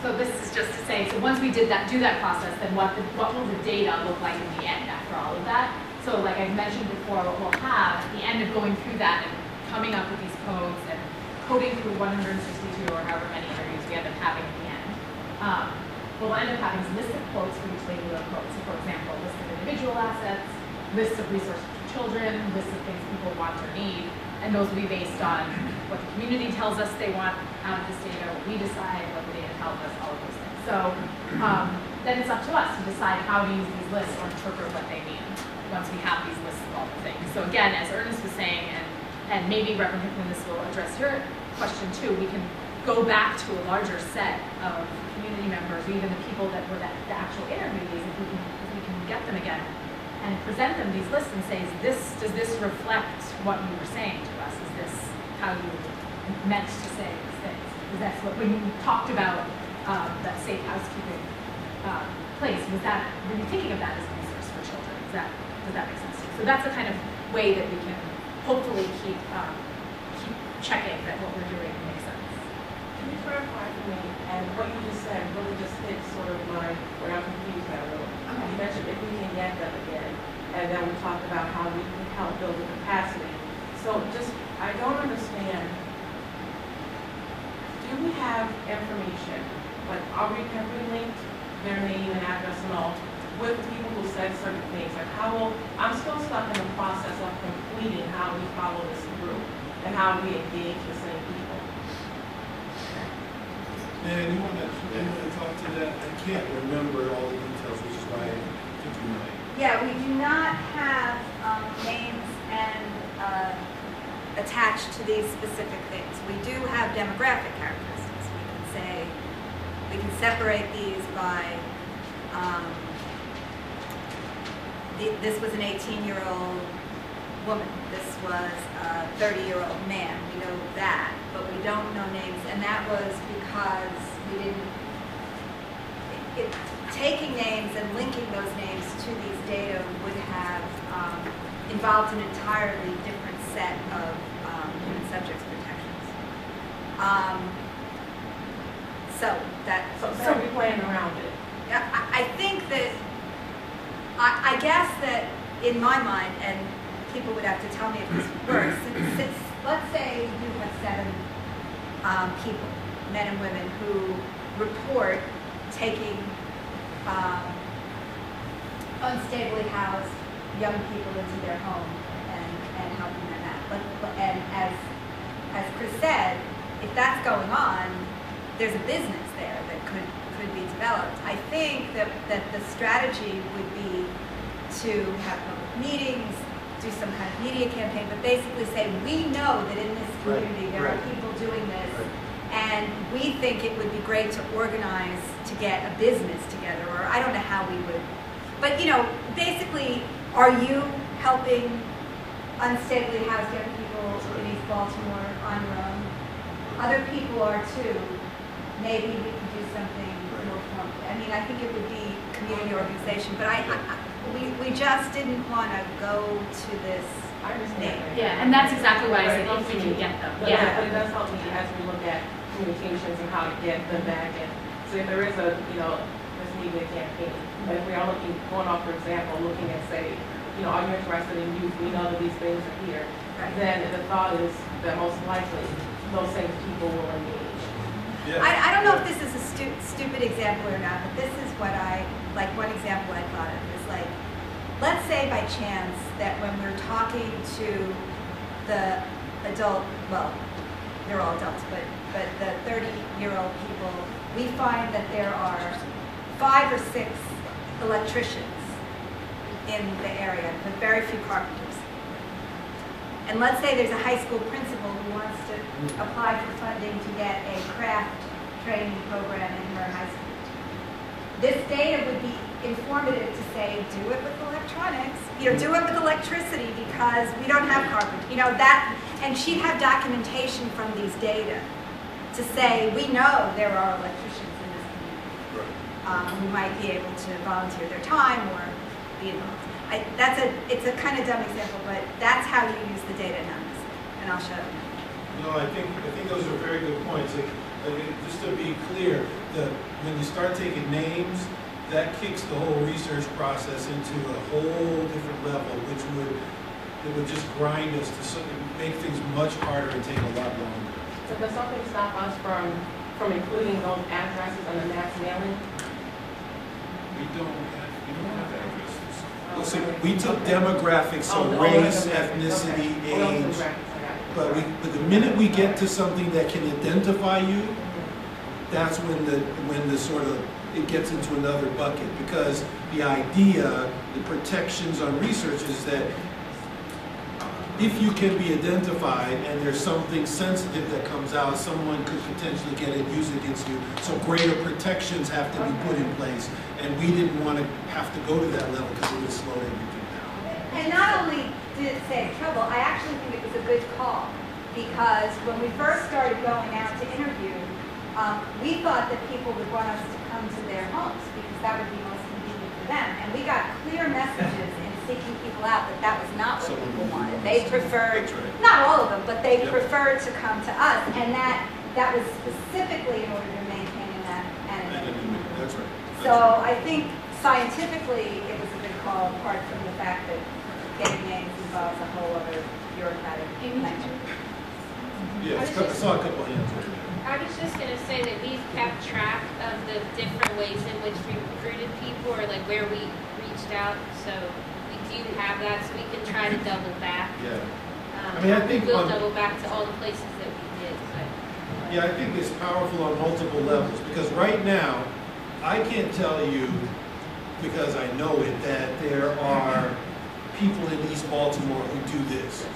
so this is just to say, so once we do that process, then what will the data look like in the end after all of that? So like I mentioned before, what we'll have at the end of going through that and coming up with these codes and coding through 162 or however many interviews we end up having at the end, we'll end up having a list of quotes for each label of quotes. So for example, a list of individual assets, lists of resources for children, lists of things people want or need, and those will be based on what the community tells us they want out of this data, what we decide, what the data tells us, all of those things. So then it's up to us to decide how to use these lists or interpret what they mean once we have these lists of all the things. So again, as Ernest was saying, and maybe Reverend Hickman, this will address your question too, we can go back to a larger set of community members, or even the people that were the actual interviewees, if we can get them again, and present them these lists and say, does this reflect what you were saying to us? Is this how you meant to say these things? Because that's what, when you talked about that safe housekeeping place, were you thinking of that as a resource for children? Does that make sense to you? So that's the kind of way that we can hopefully keep checking that what we're doing makes sense. Can you clarify for me, and what you just said really just hit sort of where I'm confused at a little. You mentioned if we can get them again, and then we talked about how we can help build the capacity. So I don't understand, do we have information, like have we linked their name and address and all with people who said certain things? Like I'm still stuck in the process of completing how we follow this through and how we engage the same people. Man, you want to talk to that? I can't remember all the details, which is why I think you might. Yeah, we do not have names and attached to these specific things. We do have demographic characteristics. We can separate these by, this was an 18-year-old woman. This was a 30-year-old man. We know that, but we don't know names, and that was because we didn't, taking names and linking those names to these data would have involved an entirely different set of human subjects protections. So we're playing around it. I think that, I guess that in my mind, and people would have to tell me if this works, since let's say you have 7 people, men and women, who report taking unstably housed young people into their home and helping them out. And as Chris said, if that's going on, there's a business there that could be developed. I think that the strategy would be to have public meetings, do some kind of media campaign, but basically say, we know that in this community there are people doing this, and we think it would be great to organize to get a business together, or I don't know how we would. But, basically, are you helping unstably housed young people in East Baltimore on your own? Other people are too. Maybe we can do something more formal. I mean, I think it would be community organization, but we just didn't want to go to this name. Yeah, and that's exactly why I said if we can get them. But it does help me as we look at communications and how to get them back. And so if there is a, this media campaign, if we are going off, for example, looking at, say, are you interested in youth? We know that these things are here. Then the thought is that most likely those same people will engage. Yeah. I don't know if this is a stupid example or not, but this is what one example I thought of is like, let's say by chance that when we're talking to the adult, well, they're all adults, but the 30-year-old people, we find that there are 5 or 6 electricians in the area, but very few carpenters. And let's say there's a high school principal who wants to apply for funding to get a craft training program in her high school. This data would be informative to say, do it with electronics, do it with electricity because we don't have carpenters, and she'd have documentation from these data to say, we know there are electricians in this community who might be able to volunteer their time or be involved. It's a kind of dumb example, but that's how you use the data analysis, and I'll show you. No, I think those are very good points. Just to be clear, when you start taking names, that kicks the whole research process into a whole different level, which would just grind us to make things much harder and take a lot longer. So does something stop us from including those addresses on the mass mailing? We don't have addresses. Listen, we took demographics, so race, ethnicity, age. But the minute we get to something that can identify you, that's when the sort of it gets into another bucket, because the idea, the protections on research is that if you can be identified and there's something sensitive that comes out, someone could potentially get it used against you. So greater protections have to be put in place, and we didn't want to have to go to that level because it would slow everything down. And not only did it save trouble, I actually think it was a good call, because when we first started going out to interview, we thought that people would want us to come to their homes because that would be most convenient for them. And we got clear messages in seeking people out that was not what people wanted. They preferred, not all of them, but they preferred to come to us, and that was specifically in order to maintain anonymity. That's right. So I think scientifically it was a good call, apart from the fact that getting names involves a whole other bureaucratic thing. Yeah, I saw a couple of hands right there. I was just going to say that we've kept track of the different ways in which we recruited people, or like where we reached out. So we do have that, so we can try to double back. Yeah. I mean, I think we'll double back to all the places that we did. But. Yeah, I think it's powerful on multiple levels, because right now, I can't tell you, because I know it, that there are people in East Baltimore who do this.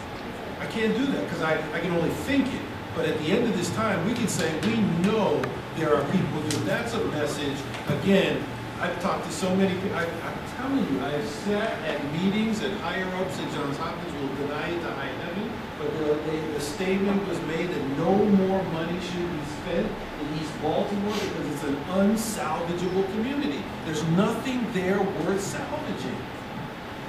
I can't do that because I can only think it. But at the end of this time, we can say we know there are people who do. That's a message. Again, I've talked to so many people. I'm telling you, I have sat at meetings and higher ups at Johns Hopkins will deny it to high heaven. But the statement was made that no more money should be spent in East Baltimore because it's an unsalvageable community. There's nothing there worth salvaging.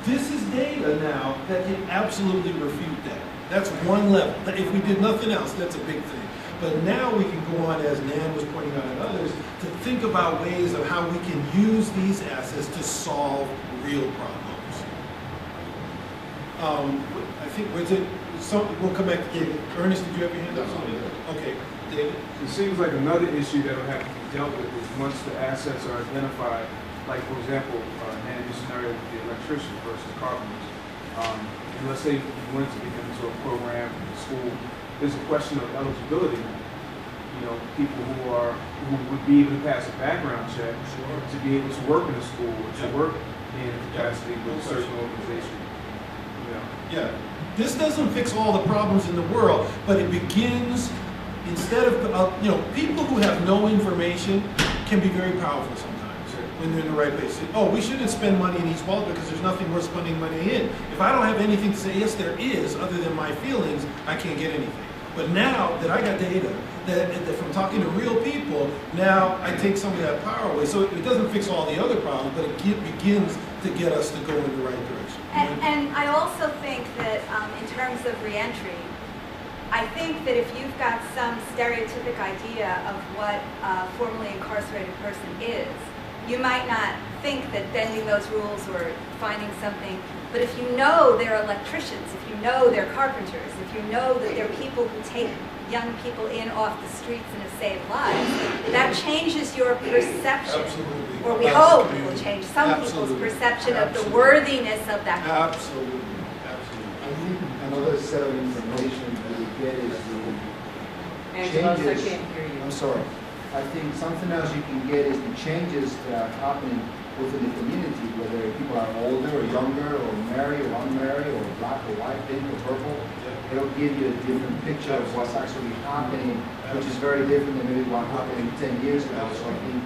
This is data now that can absolutely refute that. That's one level. If we did nothing else, that's a big thing. But now we can go on, as Nan was pointing out and others, to think about ways of how we can use these assets to solve real problems. I think, we'll come back to David. Ernest, did you have your hand up? Okay, David? It seems like another issue that will have to be dealt with is once the assets are identified, like for example, Nan's scenario with the electrician versus carpenters. And let's say you wanted to get into a program in the school, there's a question of eligibility. You know, people who would be able to pass a background check to be able to work in a school, to work in capacity with a certain organization. Yeah. This doesn't fix all the problems in the world, but it begins, instead of, people who have no information can be very powerful sometimes when they're in the right place. Oh, we shouldn't spend money in East Baltimore because there's nothing worth spending money in. If I don't have anything to say, yes, there is, other than my feelings, I can't get anything. But now that I got data, that from talking to real people, now I take some of that power away. So it doesn't fix all the other problems, but it begins to get us to go in the right direction. And I also think that in terms of reentry, I think that if you've got some stereotypic idea of what a formerly incarcerated person is, you might not think that bending those rules or finding something, but if you know they're electricians, if you know they're carpenters, if you know that they're people who take young people in off the streets and have saved lives, that changes your perception. Absolutely. Or we hope it will change some people's perception of the worthiness of that. Absolutely. I think another set of information that we get is the Angela, I changes. can't hear you. I'm sorry. I think something else you can get is the changes that are happening within the community, whether people are older or younger or married or unmarried or black or white, pink or purple. It'll give you a different picture of what's actually happening, which is very different than maybe what happened 10 years ago. So I think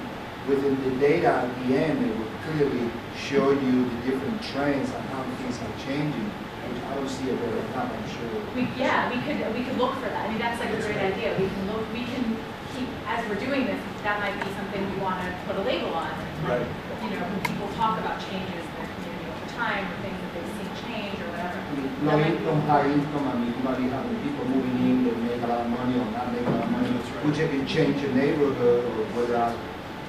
within the data at the end, it will clearly show you the different trends and how things are changing. Which I don't see a better time, I'm sure. We could look for that. I mean, that's like a great idea. We can keep, as we're doing this, that might be something we want to put a label on. Right. You know, when people talk about changes in their community over time, or things that they've seen change or whatever. Low income, high income, I mean, you might be having people moving in that make a lot of money or not make a lot of money, which can change your neighborhood or whether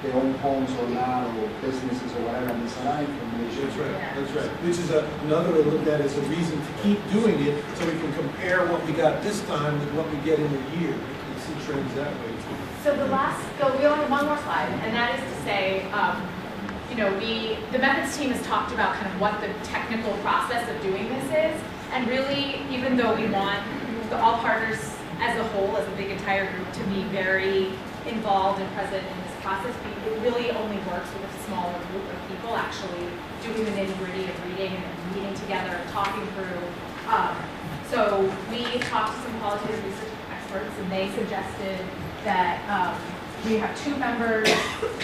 they own homes or not, or businesses or whatever, and it's a lot of information. That's right, that's right. Which is another way to look at it as a reason to keep doing it, so we can compare what we got this time with what we get in a year. We can see trends that way too. So we only have one more slide, and that is to say, the methods team has talked about kind of what the technical process of doing this is, and really, even though we want all partners as a whole, as a big entire group, to be very involved and present in this process, it really only works with a smaller group of people actually doing the nitty-gritty of reading and meeting together, talking through. So we talked to some qualitative research experts, and they suggested that we have 2 members,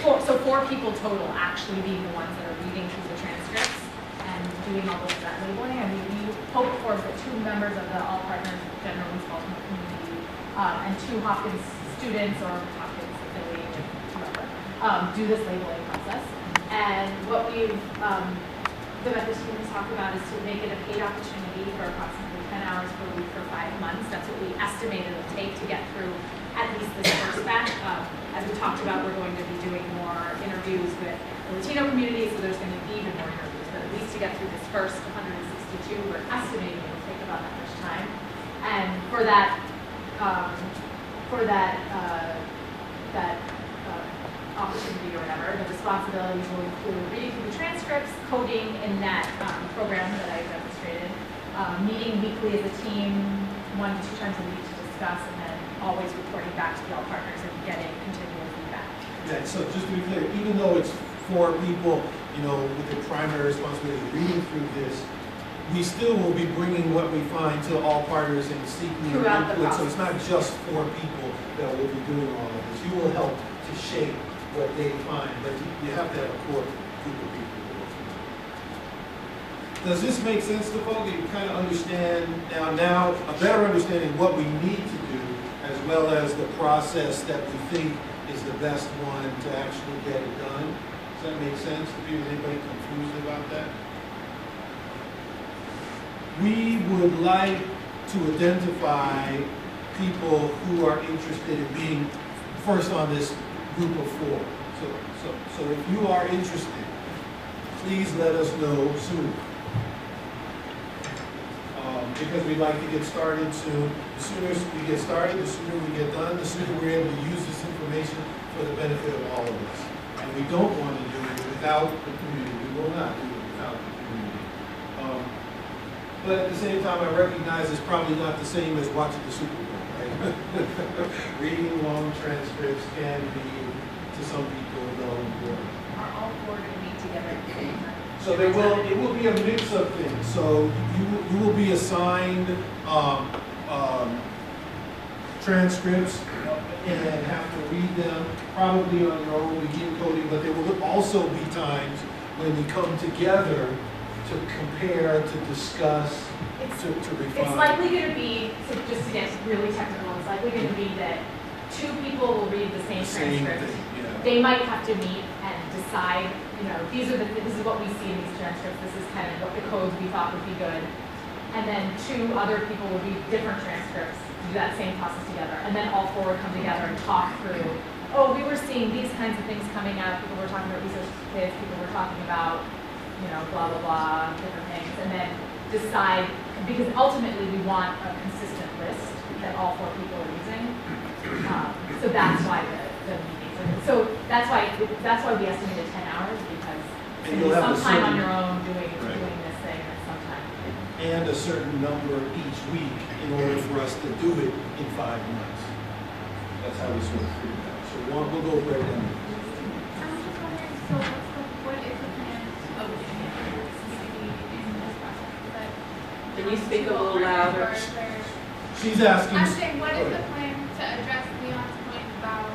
4 people total actually being the ones that are reading through the transcripts and doing all of that labeling. And we hope for the 2 members of the All Partners General East Baltimore community and 2 Hopkins students or Hopkins affiliated, whoever, do this labeling process. And what the methods team has talked about is to make it a paid opportunity for approximately 10 hours per week for 5 months. That's what we estimated it would take to get through at least this first batch. As we talked about, we're going to be doing more interviews with the Latino community, so there's going to be even more interviews. But at least to get through this first 162, we're estimating it will take about that much time. And for that opportunity or whatever, the responsibilities will include reading through the transcripts, coding in that program that I demonstrated, meeting weekly as a team, 1 to 2 times a week to discuss, and then always reporting back to the All Partners and getting continual feedback. Yeah, so just to be clear, even though it's 4 people, with the primary responsibility of reading through this, we still will be bringing what we find to all partners and seeking their Throughout the input. So it's process. not just 4 people that will be doing all of this. You will help to shape what they find, but you have to have a core group of people. Does this make sense to folks? You kind of understand now a better understanding of what we need to do, as well as the process that we think is the best one to actually get it done. Does that make sense? Is anybody confused about that? We would like to identify people who are interested in being first on this group of 4. So if you are interested, please let us know soon. Because we'd like to get started soon. The sooner we get started, the sooner we get done, the sooner we're able to use this information for the benefit of all of us. And we don't want to do it without the community. We will not do it without the community. But at the same time, I recognize it's probably not the same as watching the Super Bowl, right? Reading long transcripts can be, to some people, dull and boring. Are all 4 going to meet together at the same time? So it will be a mix of things. So you will be assigned transcripts and have to read them probably on your own, begin coding, but there will also be times when we come together to compare, to discuss, to refine. It's likely going to be, just to get really technical, it's likely going to be that 2 people will read the same transcript. Thing, yeah. They might have to meet and decide, this is what we see in these transcripts, this is kind of what the codes we thought would be good. And then 2 other people will read different transcripts, do that same process together. And then all 4 would come together and talk through, oh, we were seeing these kinds of things coming out, people were talking about research kits, people were talking about, blah, blah, blah, different things. And then decide, because ultimately we want a consistent list that all 4 people are using. So that's why the meetings are, so that's why we estimated 10 hours, because you'll have some time on certain- your own doing Right. this thing and some time. And a certain number each week in order for us to do it in 5 months. That's how we sort of figured it out. So we'll go right down. I was just wondering, so what is the plan of maybe in this process? Is that Can you speak a little louder? She's asking. I'm saying, what is the plan to address Leon's point about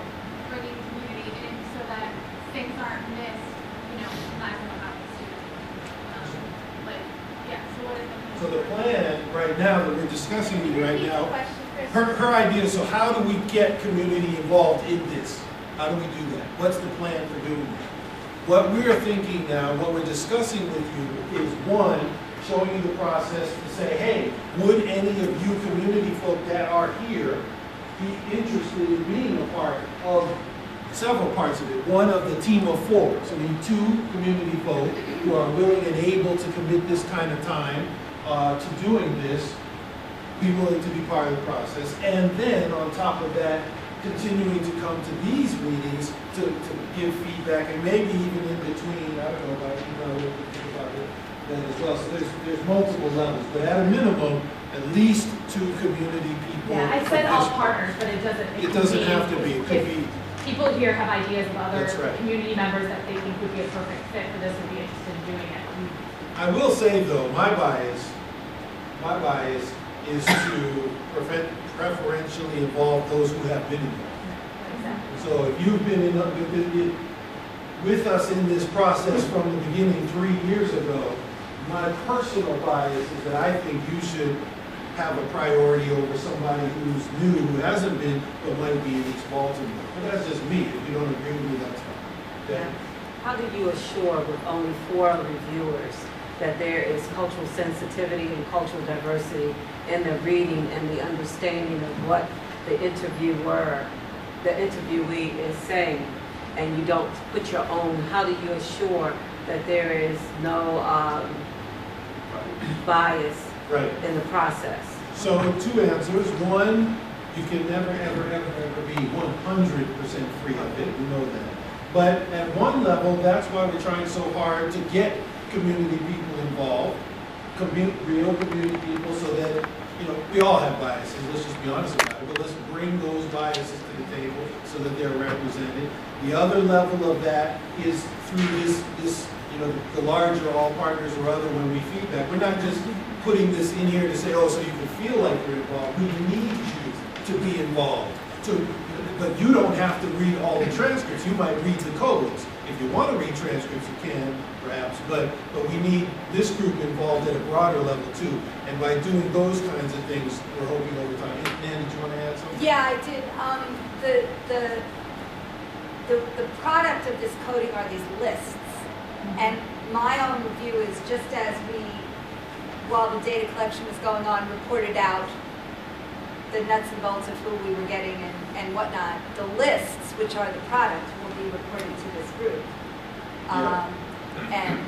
bringing community in so that things aren't missed, not even about the students? So what is the plan? So the plan right now that we're discussing right now, Question, Chris. her idea is, so how do we get community involved in this? How do we do that? What's the plan for doing that? What we're thinking now, what we're discussing with you is, 1, showing you the process to say, hey, would any of you community folk that are here be interested in being a part of several parts of it? 1 of the team of 4. So we need 2 community folk who are willing and able to commit this kind of time to doing this, be willing to be part of the process. And then on top of that, continuing to come to these meetings to give feedback, and maybe even in between, I don't know about that as well. So there's multiple levels, but at a minimum, at least 2 community people. Yeah, I said all partners, but it doesn't. It doesn't have to be. It could be. People here have ideas of other That's right. community members that they think would be a perfect fit for this, would be interested in doing it. I will say though, my bias is to preferentially involve those who have been involved. So if you've been with us in this process from the beginning 3 years ago, my personal bias is that I think you should have a priority over somebody who's new, who hasn't been, but might be in East Baltimore. But that's just me. If you don't agree with me, that's fine. Okay? How do you assure with only 4 reviewers that there is cultural sensitivity and cultural diversity in the reading and the understanding of what the interviewee is saying, and you don't put your own? How do you assure that there is no bias in the process? So 2 answers. 1, you can never, ever, ever, ever be 100% free of it. We know that. But at one level, that's why we're trying so hard to get community people involved, real community people, so that you know, we all have biases, let's just be honest about it, but let's bring those biases to the table so that they're represented. The other level of that is through this, you know, the larger all partners or other when we feedback. We're not just putting this in here to say, oh, so you can feel like you're involved. We need you to be involved. But you don't have to read all the transcripts. You might read the codes. If you want to read transcripts, you can, perhaps, but we need this group involved at a broader level too. And by doing those kinds of things, we're hoping over time. Nan, did you want to add something? Yeah, I did. The product of this coding are these lists. And my own view is just as we, while the data collection was going on, reported out the nuts and bolts of who we were getting and whatnot, the lists, which are the product, will be reported to this group. And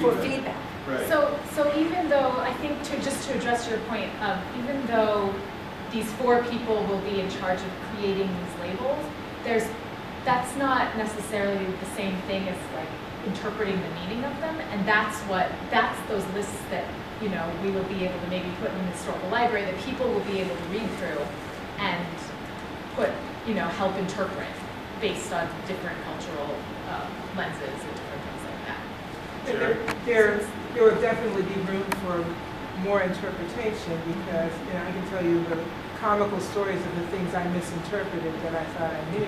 for feedback. Right. So even though, I think just to address your point, even though these 4 people will be in charge of creating these labels, that's not necessarily the same thing as like interpreting the meaning of them, and that's those lists that, you know, we will be able to maybe put in the historical library that people will be able to read through and put, you know, help interpret based on different cultural lenses and different things like that. There will definitely be room for more interpretation because, you know, I can tell you the comical stories of the things I misinterpreted that I thought I knew.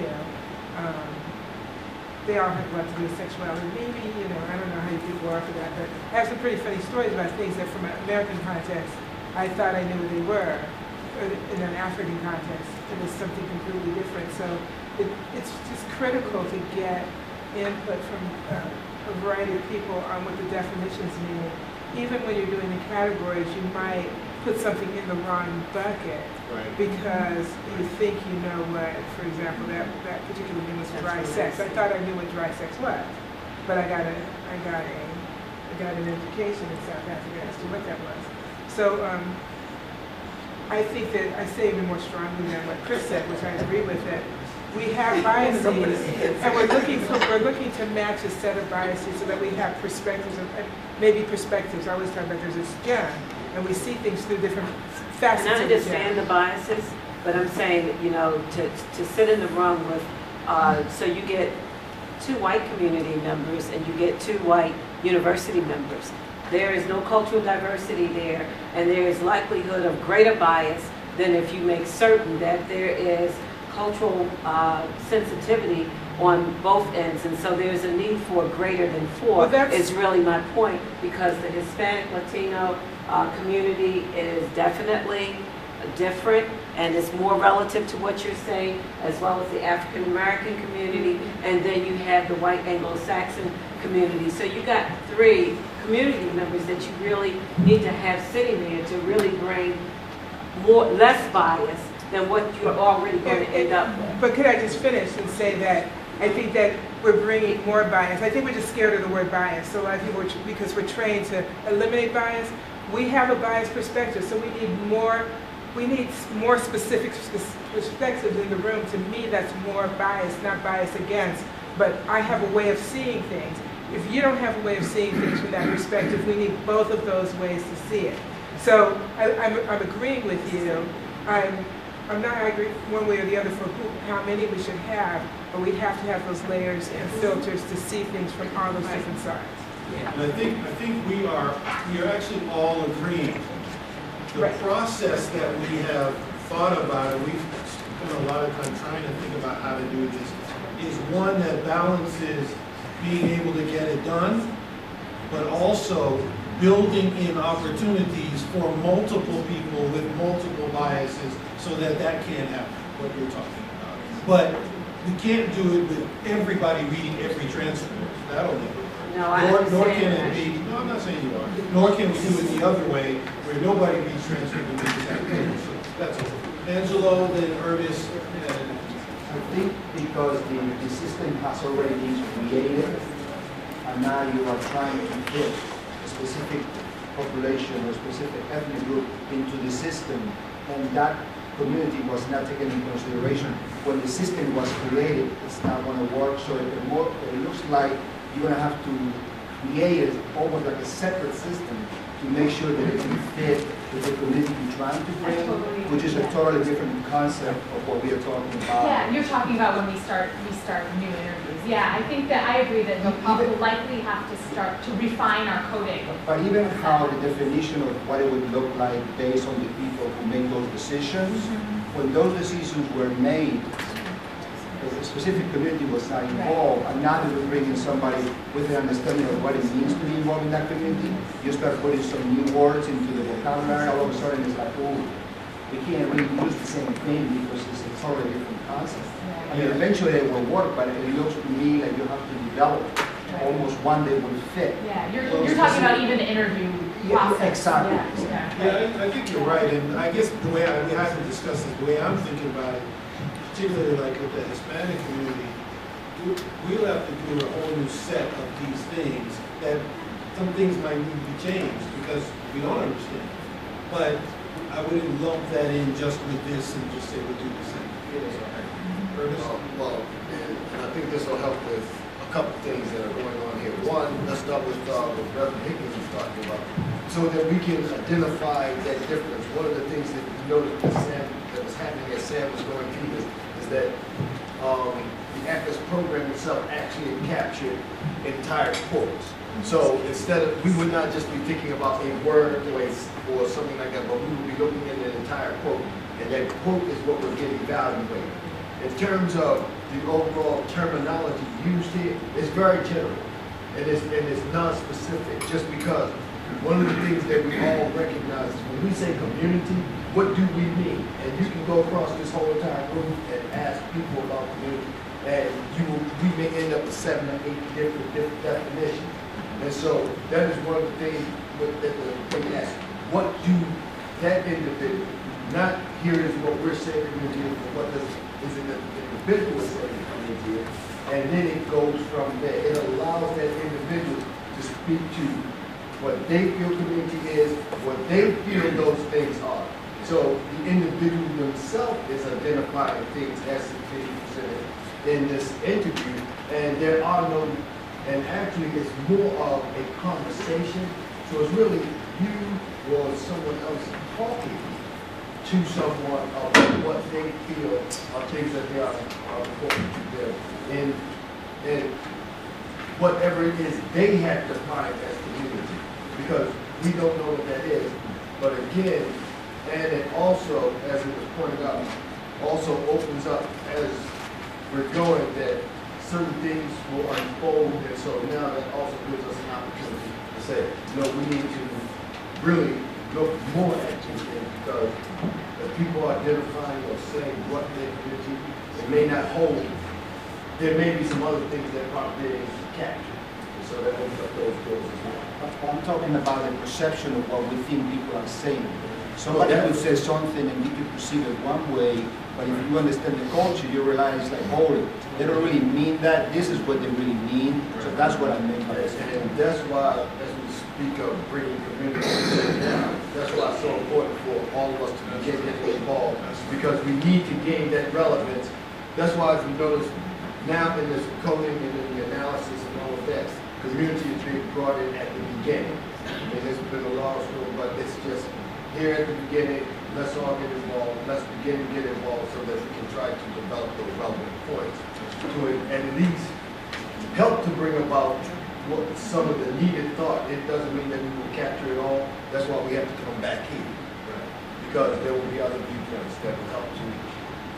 They all have a lot to do with sexuality. Maybe, you know, I don't know how you people are for that, but I have some pretty funny stories about things that from an American context, I thought I knew what they were. In an African context, it was something completely different. So it's just critical to get input from a variety of people on what the definitions mean. Even when you're doing the categories, you might put something in the wrong bucket because you think you know what, for example, that particular thing was dry sex. I thought I knew what dry sex was, but I got an education in South Africa as to what that was. So I think that I say even more strongly than what Chris said, which I agree with, that we have biases, and we're looking to match a set of biases so that we have perspectives, and maybe perspectives. I always talk about there's this gem, and we see things through different facets And I of the understand gem. the biases, but I'm saying that, you know, to sit in the room with, so you get 2 white community members and you get 2 white university members. There is no cultural diversity there, and there is likelihood of greater bias than if you make certain that there is cultural sensitivity on both ends. And so there's a need for greater than 4 is really my point, because the Hispanic Latino community is definitely different and it's more relative to what you're saying, as well as the African American community, and then you have the white Anglo-Saxon community. So you got 3 community members that you really need to have sitting there to really bring less bias than what you're already going to end up with. But could I just finish and say that I think that we're bringing more bias. I think we're just scared of the word bias. So a lot of people, because we're trained to eliminate bias, we have a biased perspective. So we need more specific perspectives in the room. To me, that's more bias, not bias against. But I have a way of seeing things. If you don't have a way of seeing things from that perspective, we need both of those ways to see it. So I'm agreeing with you. I'm not agreeing one way or the other for how many we should have, but we have to have those layers and filters to see things from all those different sides. And I think we are actually all agreeing. The process that we have thought about, and we've spent a lot of time trying to think about how to do this, is one that balances being able to get it done, but also building in opportunities for multiple people with multiple biases so that can happen, what you're talking about. But we can't do it with everybody reading every transcript. That'll never work. No, I understand Nor can it be, no, I'm not saying you are, nor can we do it the other way, where nobody reads transcript and we just have to. So that's all. Angelo, then Ernest, and I think because the system has already been created, and now you are trying to fit a specific population or specific ethnic group into the system, and that community was not taken into consideration when the system was created. It's not going to work. So it looks like you're going to have to create it almost like a separate system to make sure that it can fit with the community you're trying to bring, totally- which is a yeah. totally different concept of what we are talking about. Yeah, you're talking about when we start new interviews. Yeah, I think that I agree that we'll likely have to start to refine our coding. But even how the definition of what it would look like based on the people who make those decisions, when those decisions were made, a specific community was not involved, and now that we're bringing somebody with an understanding of what it means to be involved in that community, you start putting some new words into the vocabulary, all of a sudden it's like, oh, we can't really use the same thing because it's a totally different concept. I mean, eventually it will work, but it looks to me like you have to develop almost one that will fit. Yeah, you're talking about even the interview process. Exactly. Yeah, I think you're right, and I guess the way we haven't discussed this, the way I'm thinking about it, particularly like with the Hispanic community, we'll have to do a whole new set of these things that some things might need to be changed because we don't understand. But I wouldn't lump that in just with this and just say we'll do the same. Well, and I think this will help with a couple things that are going on here. One, let's start with what Reverend Higgins was talking about, so that we can identify that difference. One of the things that we noticed that was happening as Sam was going through this is that the ATLAS program itself actually captured entire quotes. So instead of, we would not just be thinking about a word or something like that, but we would be looking at an entire quote, and that quote is what we're getting evaluated. In terms of the overall terminology used here, it's very general, and it's non-specific, just because one of the things that we all recognize is when we say community, what do we mean? And you can go across this whole entire room and ask people about community, and we may end up with 7 or 8 different definitions. And so that is one of the things that they ask, what do that individual, not here is what we're saying community, but what is it that the individual is saying community, and then it goes from there. It allows that individual to speak to what they feel community is, what they feel those things are. So the individual themselves is identifying things as presented in this interview, and there are no, and actually it's more of a conversation. So it's really you or someone else talking to someone about what they feel are things that they are important to them. And whatever it is they have defined as community, because we don't know what that is. But again, and it also, as it was pointed out, also opens up as we're going that certain things will unfold, and so now that also gives us an opportunity to say, no, we need to really look more at these things, because if people are identifying or saying what their community, it may not hold. There may be some other things that are being captured, and so that opens up those doors as well. I'm talking about the perception of what we think people are saying. Somebody could say something and you could perceive it one way, but if you understand the culture, you realize like, oh, they don't really mean that. This is what they really mean. So that's what I meant by this. And that's why, as we speak of bringing community down, that's why it's so important for all of us to begin getting involved, because we need to gain that relevance. That's why, as we notice now in this coding and in the analysis and all of that, community is being brought in at the beginning. And it's been a long story, but it's just here at the beginning, let's all get involved, let's begin to get involved so that we can try to develop those relevant points to it, and at least help to bring about what some of the needed thought. It doesn't mean that we will capture it all. That's why we have to come back here, because there will be other viewpoints that will help to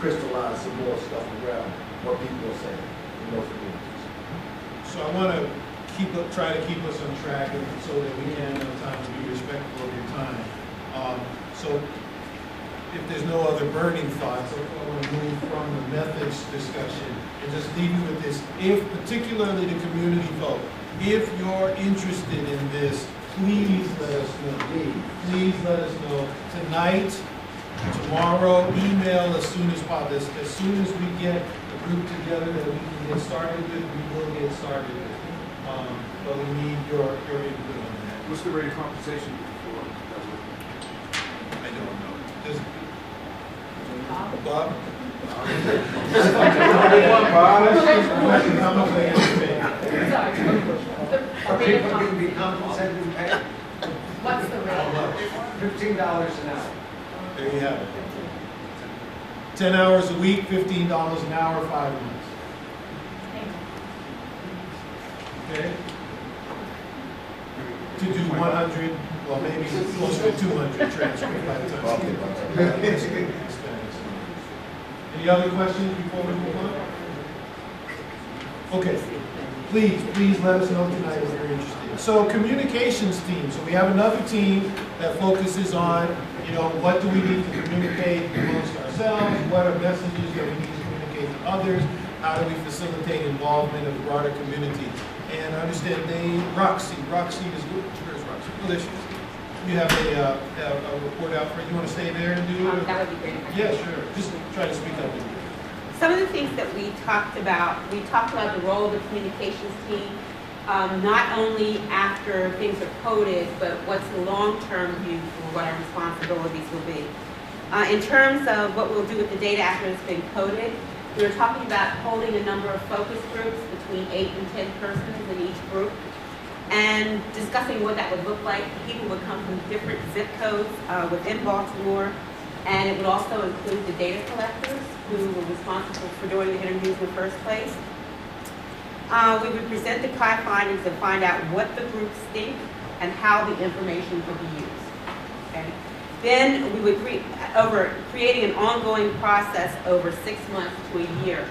crystallize some more stuff around what people are saying in those communities. So I want to try to keep us on track, and so that we can have time to be respectful of your time. So if there's no other burning thoughts, I want to move from the methods discussion and just leave you with this. If particularly the community folk, if you're interested in this, please let us know. Please let us know tonight, tomorrow, email as soon as possible. As soon as we get a group together that we can get started with, we will get started with. But we need your input on that. What's the rate of compensation for I don't know. Does Bob? How much they have to pay? Are people going to be compensated and paid? What's the rate? $15 an hour. There you have it. 10 hours a week, $15 an hour, 5 months. Okay? To do 100, well, maybe closer to 200 transcripts by the time. Any other questions before we move on? Okay. Please let us know tonight if you're interested. So communications team. So we have another team that focuses on, what do we need to communicate amongst ourselves? What are messages that we need to communicate to others? How do we facilitate involvement of the broader community? And I understand Roxy is, where's Roxy? Oh, there she is. You have a report out for it. You want to stay there and do it? That would be great. Yeah, sure. Just try to speak up. Some of the things that we talked about the role of the communications team, not only after things are coded, but what's the long-term view for what our responsibilities will be. In terms of what we'll do with the data after it's been coded, we were talking about holding a number of focus groups between 8 and 10 persons in each group and discussing what that would look like. People would come from different zip codes within Baltimore, and it would also include the data collectors who were responsible for doing the interviews in the first place. We would present the CLI findings and find out what the groups think and how the information will be used. Okay? Then we would creating an ongoing process over 6 months to a year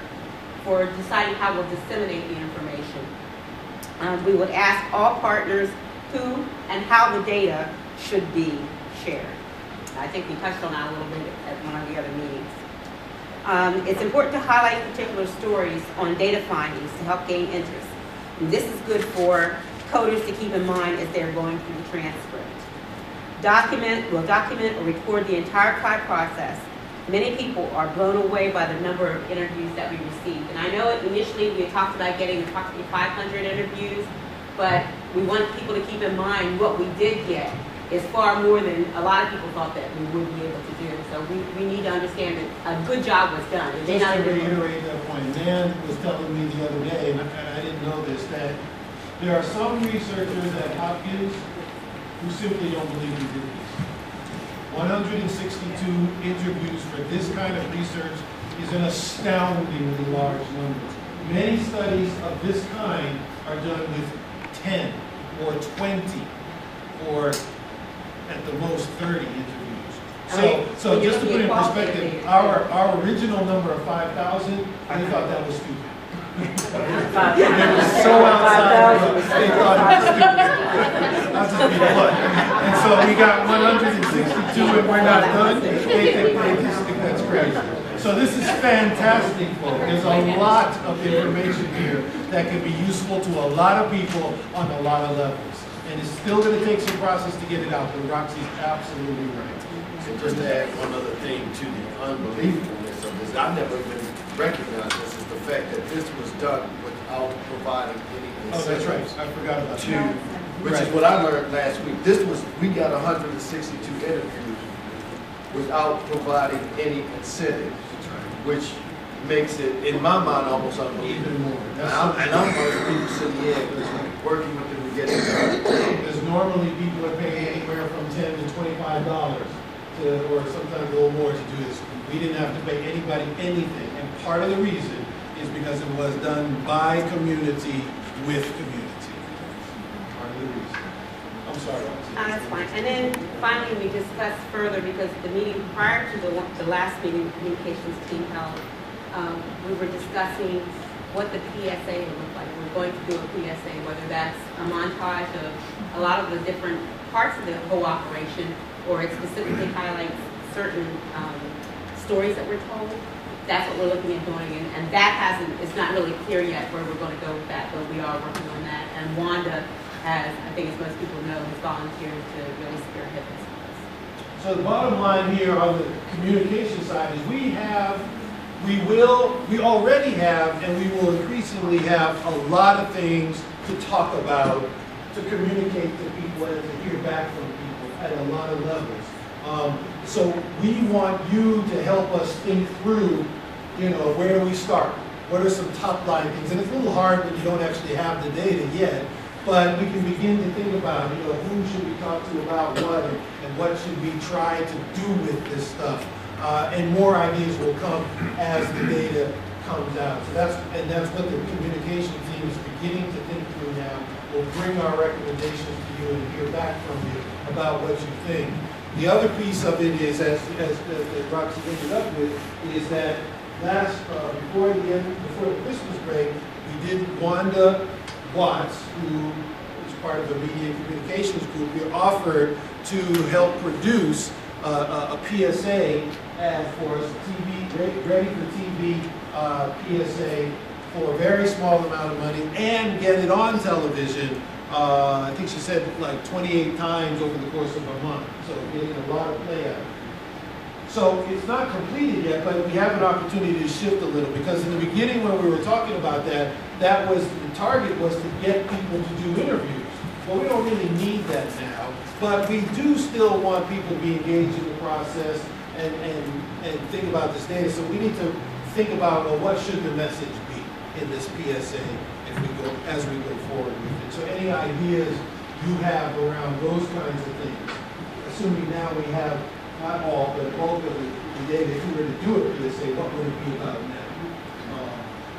for deciding how we'll disseminate the information. We would ask all partners who and how the data should be shared. I think we touched on that a little bit at one of the other meetings. It's important to highlight particular stories on data findings to help gain interest. And this is good for coders to keep in mind as they're going through the transcript. We'll document or record the entire CLI process. Many people are blown away by the number of interviews that we received. And I know initially we had talked about getting approximately 500 interviews, but we want people to keep in mind what we did get is far more than a lot of people thought that we would be able to do. So we need to understand that a good job was done. Just to reiterate that point, Nan was telling me the other day, and I didn't know this, that there are some researchers at Hopkins who simply don't believe we did this. 162 interviews for this kind of research is an astoundingly large number. Many studies of this kind are done with 10 or 20 or at the most 30 interviews. So just to put it in perspective, our original number of 5,000, we thought that was stupid. It was so outside, they thought it was stupid. I'll just be blunt. And so we got 162 and we're not done. They just think that's crazy. So this is fantastic, folks. There's a lot of information here that can be useful to a lot of people on a lot of levels. And it's still going to take some process to get it out, but Roxy's absolutely right. And just to add one other thing to the unbelievableness of this, I never even recognized this, is the fact that this was done without providing any incentive. Oh, that's right. I forgot about that. Which is what I learned last week. We got 162 interviews without providing any incentive, which makes it, in my mind, almost unbelievable. And I'm one of the people sitting here working with them to get it done. Because normally people are paying anywhere from $10 to $25 or sometimes a little more to do this. We didn't have to pay anybody anything. And part of the reason is because it was done by community with community. Part of the reason. I'm sorry. That's fine. And then finally, we discussed further, because the meeting prior to the last meeting the communications team held, we were discussing what the PSA would look like. We're going to do a PSA, whether that's a montage of a lot of the different parts of the whole operation, or it specifically highlights certain stories that were told. That's what we're looking at doing, and that it's not really clear yet where we're going to go with that, but we are working on that. And Wanda has, I think as most people know, has volunteered to really spearhead this. So the bottom line here on the communication side is we already have, and we will increasingly have a lot of things to talk about, to communicate to people and to hear back from people at a lot of levels. So we want you to help us think through, where do we start? What are some top line things? And it's a little hard when you don't actually have the data yet, but we can begin to think about, who should we talk to about what, and what should we try to do with this stuff. And more ideas will come as the data comes out. So that's what the communication team is beginning to think through now. We'll bring our recommendations to you and hear back from you about what you think. The other piece of it is, as Roxy ended up with, is that before the Christmas break, we did Wanda Watts, who is part of the media and communications group, we offered to help produce a PSA ad for us, ready for TV PSA for a very small amount of money and get it on television. I think she said like 28 times over the course of a month, so getting a lot of play out. So it's not completed yet, but we have an opportunity to shift a little, because in the beginning when we were talking about that, the target was to get people to do interviews. Well, we don't really need that now, but we do still want people to be engaged in the process and think about this data. So we need to think about, well, what should the message be in this PSA as we go forward with it. So any ideas you have around those kinds of things, assuming now we have not all, but both of the data, if we were to do a PSA, what would it be about now?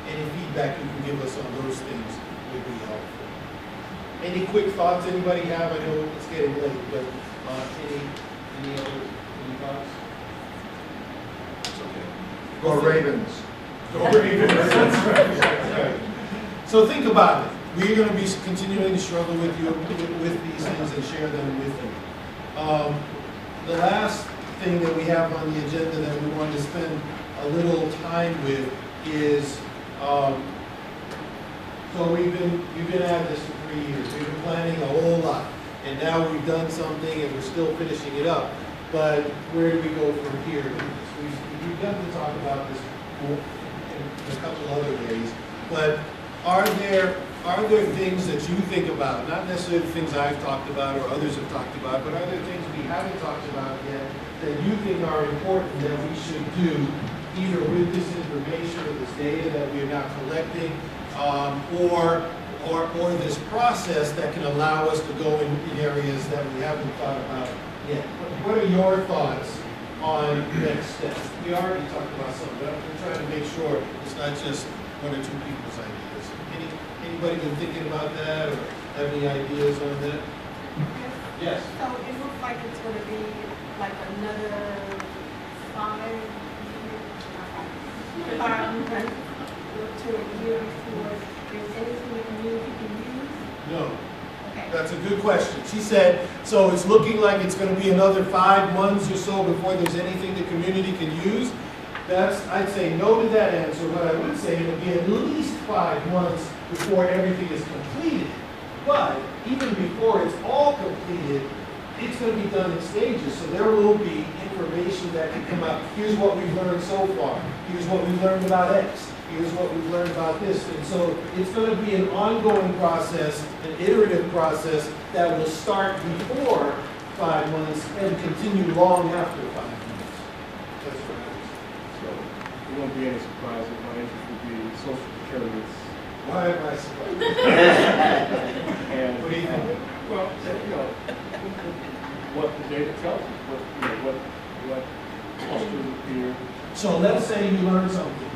Any feedback you can give us on those things would be helpful. Any quick thoughts anybody have? I know it's getting late, but any thoughts? It's okay. Go Ravens. Go Ravens. That's right. That's right. So think about it. We're going to be continuing to struggle with you with these things and share them with you. The last thing that we have on the agenda that we want to spend a little time with is, so we've been at this for 3 years. We've been planning a whole lot, and now we've done something and we're still finishing it up. But where do we go from here? We've begun to talk about this in a couple other ways, but are there things that you think about, not necessarily the things I've talked about or others have talked about, but are there things we haven't talked about yet that you think are important that we should do, either with this information or this data that we're now collecting, or this process that can allow us to go in areas that we haven't thought about yet? What are your thoughts on next steps? We already talked about some, but we're trying to make sure it's not just one or two people's ideas. Anybody been thinking about that or have any ideas on that? Yes. So it looks like it's going to be like another 5 months to a year before there's anything the community can use? No. Okay. That's a good question. She said, so it's looking like it's going to be another 5 months or so before there's anything the community can use. I'd say no to that answer. What I would say, it'll be at least 5 months before everything is completed. But even before it's all completed, it's going to be done in stages. So there will be information that can come out. Here's what we've learned so far. Here's what we've learned about X. Here's what we've learned about this. And so it's going to be an ongoing process, an iterative process that will start before 5 months and continue long after 5 months. That's right. So it won't be any surprise that my interest would be social determinants. Why am I surprised? And what do you think? Well, what the data tells us, what clusters appear. So let's say you learn something.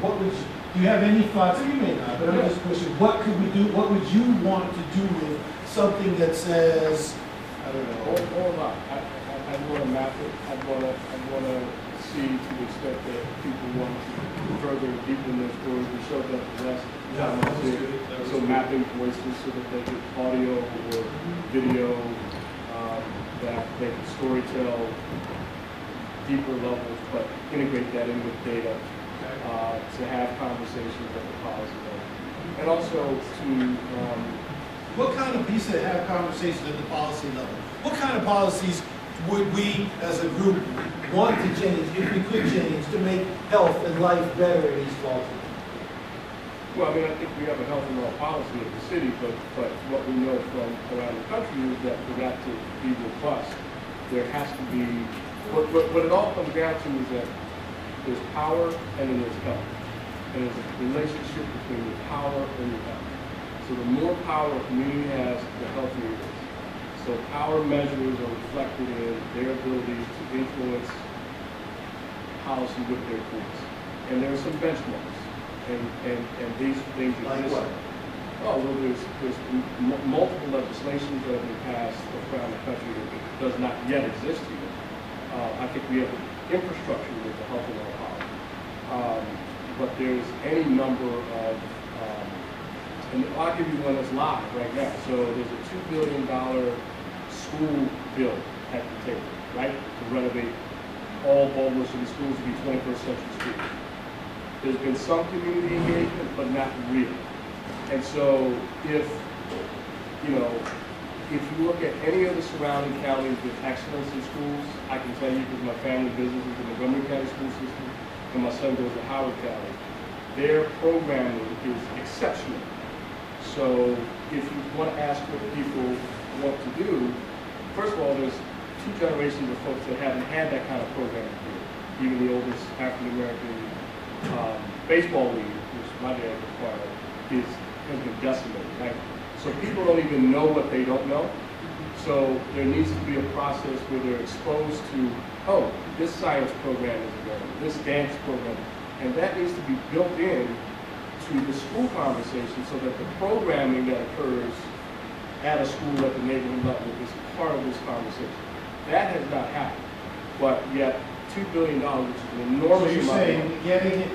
Do you have any thoughts? You may not, but I'm just pushing. What could we do? What would you want to do with something that says, I don't know. All about. I want to map it. I want to see to the extent that people want to further deepen their stories. We showed that the last time I was here. So mapping voices so that they get audio or video, that they can storytell deeper levels, but integrate that in with data to have conversations at the policy level. And also to... what kind of piece to have conversations at the policy level? What kind of policies would we, as a group, want to change, if we could change, to make health and life better in East Baltimore? Well, I mean, I think we have a health and wealth policy of the city, but what we know from around the country is that for that to be robust, there has to be, what it all comes down to is that there's power and then there's health. And there's a relationship between your power and your health. So the more power a community has, the healthier it is. So power measures are reflected in their ability to influence policy with their courts. And there are some benchmarks. And these things Like exist. what? Oh, well, there's multiple legislations that have been passed around the country that does not yet exist here. I think we have infrastructure with the health and well power. But there's any number of, and I'll give you one that's live right now. So there's a $2 billion school bill at the table, right? To renovate all Baltimore City schools to be 21st century schools. There's been some community engagement, but not really. And so if you look at any of the surrounding counties with excellence in schools, I can tell you because my family business is in the Montgomery County school system, and my son goes to Howard County, their programming is exceptional. So if you want to ask what people want to do, first of all, there's 2 generations of folks that haven't had that kind of programming here. Even the oldest African-American baseball league, which my dad acquired, has been decimated, right? So people don't even know what they don't know. So there needs to be a process where they're exposed to, oh, this science program is available, this dance program, and that needs to be built in to the school conversation so that the programming that occurs at a school at the neighborhood level is part of this conversation. That has not happened, but yet $2 billion, which is an enormous amount. So you're saying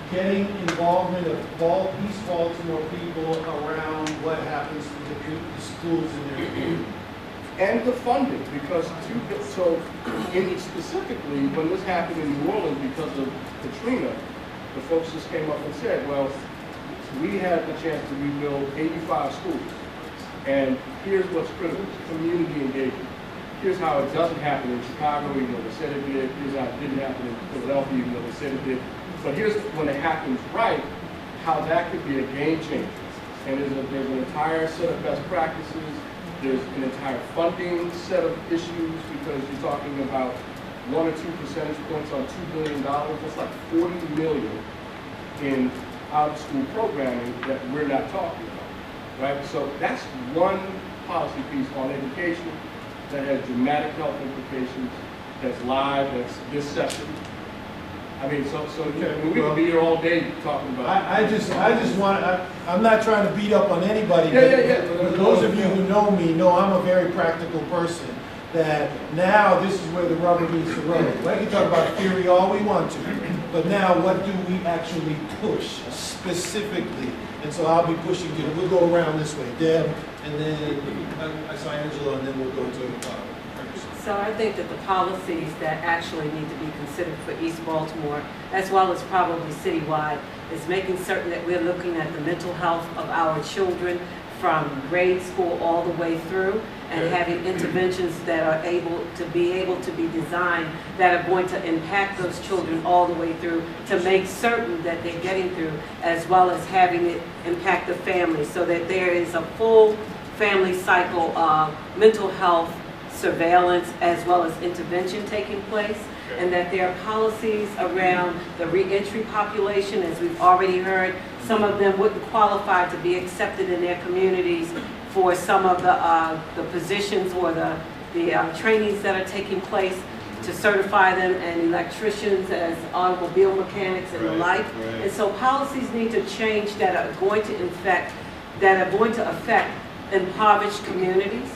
getting involvement of East Baltimore people around what happens to the schools in their community. And the funding, because specifically, when this happened in New Orleans because of Katrina, the folks just came up and said, well, we had the chance to rebuild 85 schools. And here's what's critical, community engagement. Here's how it doesn't happen in Chicago, even though they said it did. Here's how it didn't happen in Philadelphia, even though they said it did. But here's when it happens right, how that could be a game changer. And there's an entire set of best practices. There's an entire funding set of issues because you're talking about 1 or 2 percentage points on $2 billion. That's like $40 million in out-of-school programming that we're not talking about, right? So that's one policy piece on education that has dramatic health implications, that's live, that's this session. I mean, we could be here all day talking about it. I just want, I'm not trying to beat up on anybody. But those of you who know me know I'm a very practical person. That now this is where the rubber meets the road. We can talk about theory all we want to, but now what do we actually push specifically? And so I'll be pushing you. We'll go around this way, Deb, and then I saw Angela, and then we'll go to So I think that the policies that actually need to be considered for East Baltimore, as well as probably citywide, is making certain that we're looking at the mental health of our children from grade school all the way through, and having interventions that are able to be designed that are going to impact those children all the way through to make certain that they're getting through, as well as having it impact the family so that there is a full family cycle of mental health surveillance as well as intervention taking place, and that there are policies around the reentry population. As we've already heard, some of them wouldn't qualify to be accepted in their communities for some of the positions or the trainings that are taking place to certify them, and electricians as automobile mechanics and the like. And so policies need to change that are going to affect impoverished communities.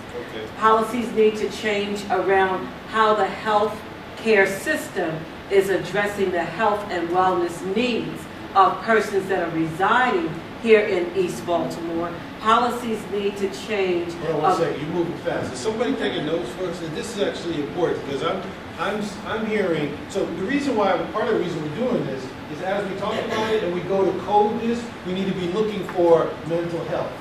Policies need to change around how the health care system is addressing the health and wellness needs of persons that are residing here in East Baltimore. Policies need to change. Hold on one second, you're moving fast. Is somebody taking notes first? And this is actually important because I'm hearing, so the reason why, part of the reason we're doing this is as we talk about it and we go to code this, we need to be looking for mental health.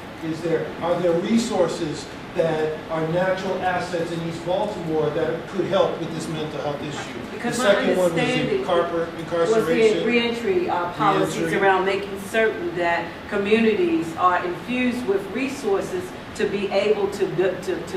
Are there resources that are natural assets in East Baltimore that could help with this mental health issue? Because the second one was incarceration. Was the reentry policies around making certain that communities are infused with resources to be able to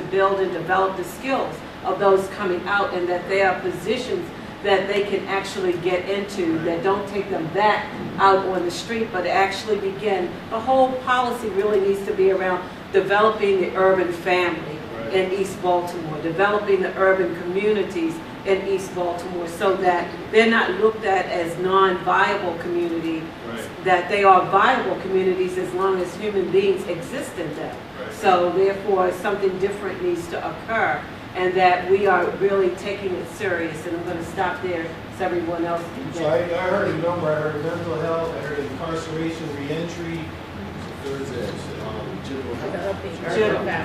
build and develop the skills of those coming out, and that there are positions that they can actually get into, that don't take them back out on the street, but actually begin. The whole policy really needs to be around developing the urban family in East Baltimore, developing the urban communities in East Baltimore, so that they're not looked at as non-viable community, that they are viable communities as long as human beings exist in them. So therefore, something different needs to occur, and that we are really taking it serious. And I'm going to stop there so everyone else can So I get. heard a number, I heard mental health, I heard incarceration, reentry.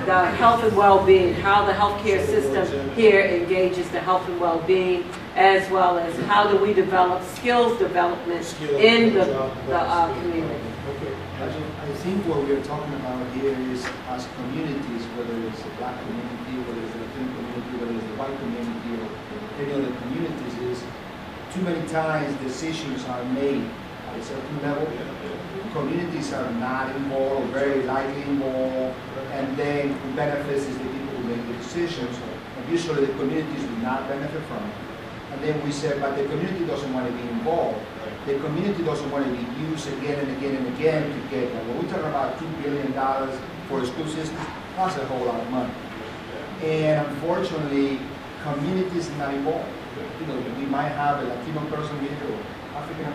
The health and well-being, how the healthcare system here engages the health and well-being, as well as how do we develop skills development in the community. I think what we are talking about here is as communities, whether it's the black community, whether it's the Latino community, whether it's the white community, or any other communities, is too many times decisions are made at a certain level. Communities are not involved, or very lightly involved, and then who benefits is the people who make the decisions, and usually the communities do not benefit from it. And then we said, but the community doesn't want to be involved. The community doesn't want to be used again and again and again to get, when we're talking about $2 billion for a school system, that's a whole lot of money. And unfortunately, communities are not involved. You know, we might have a Latino person here, or African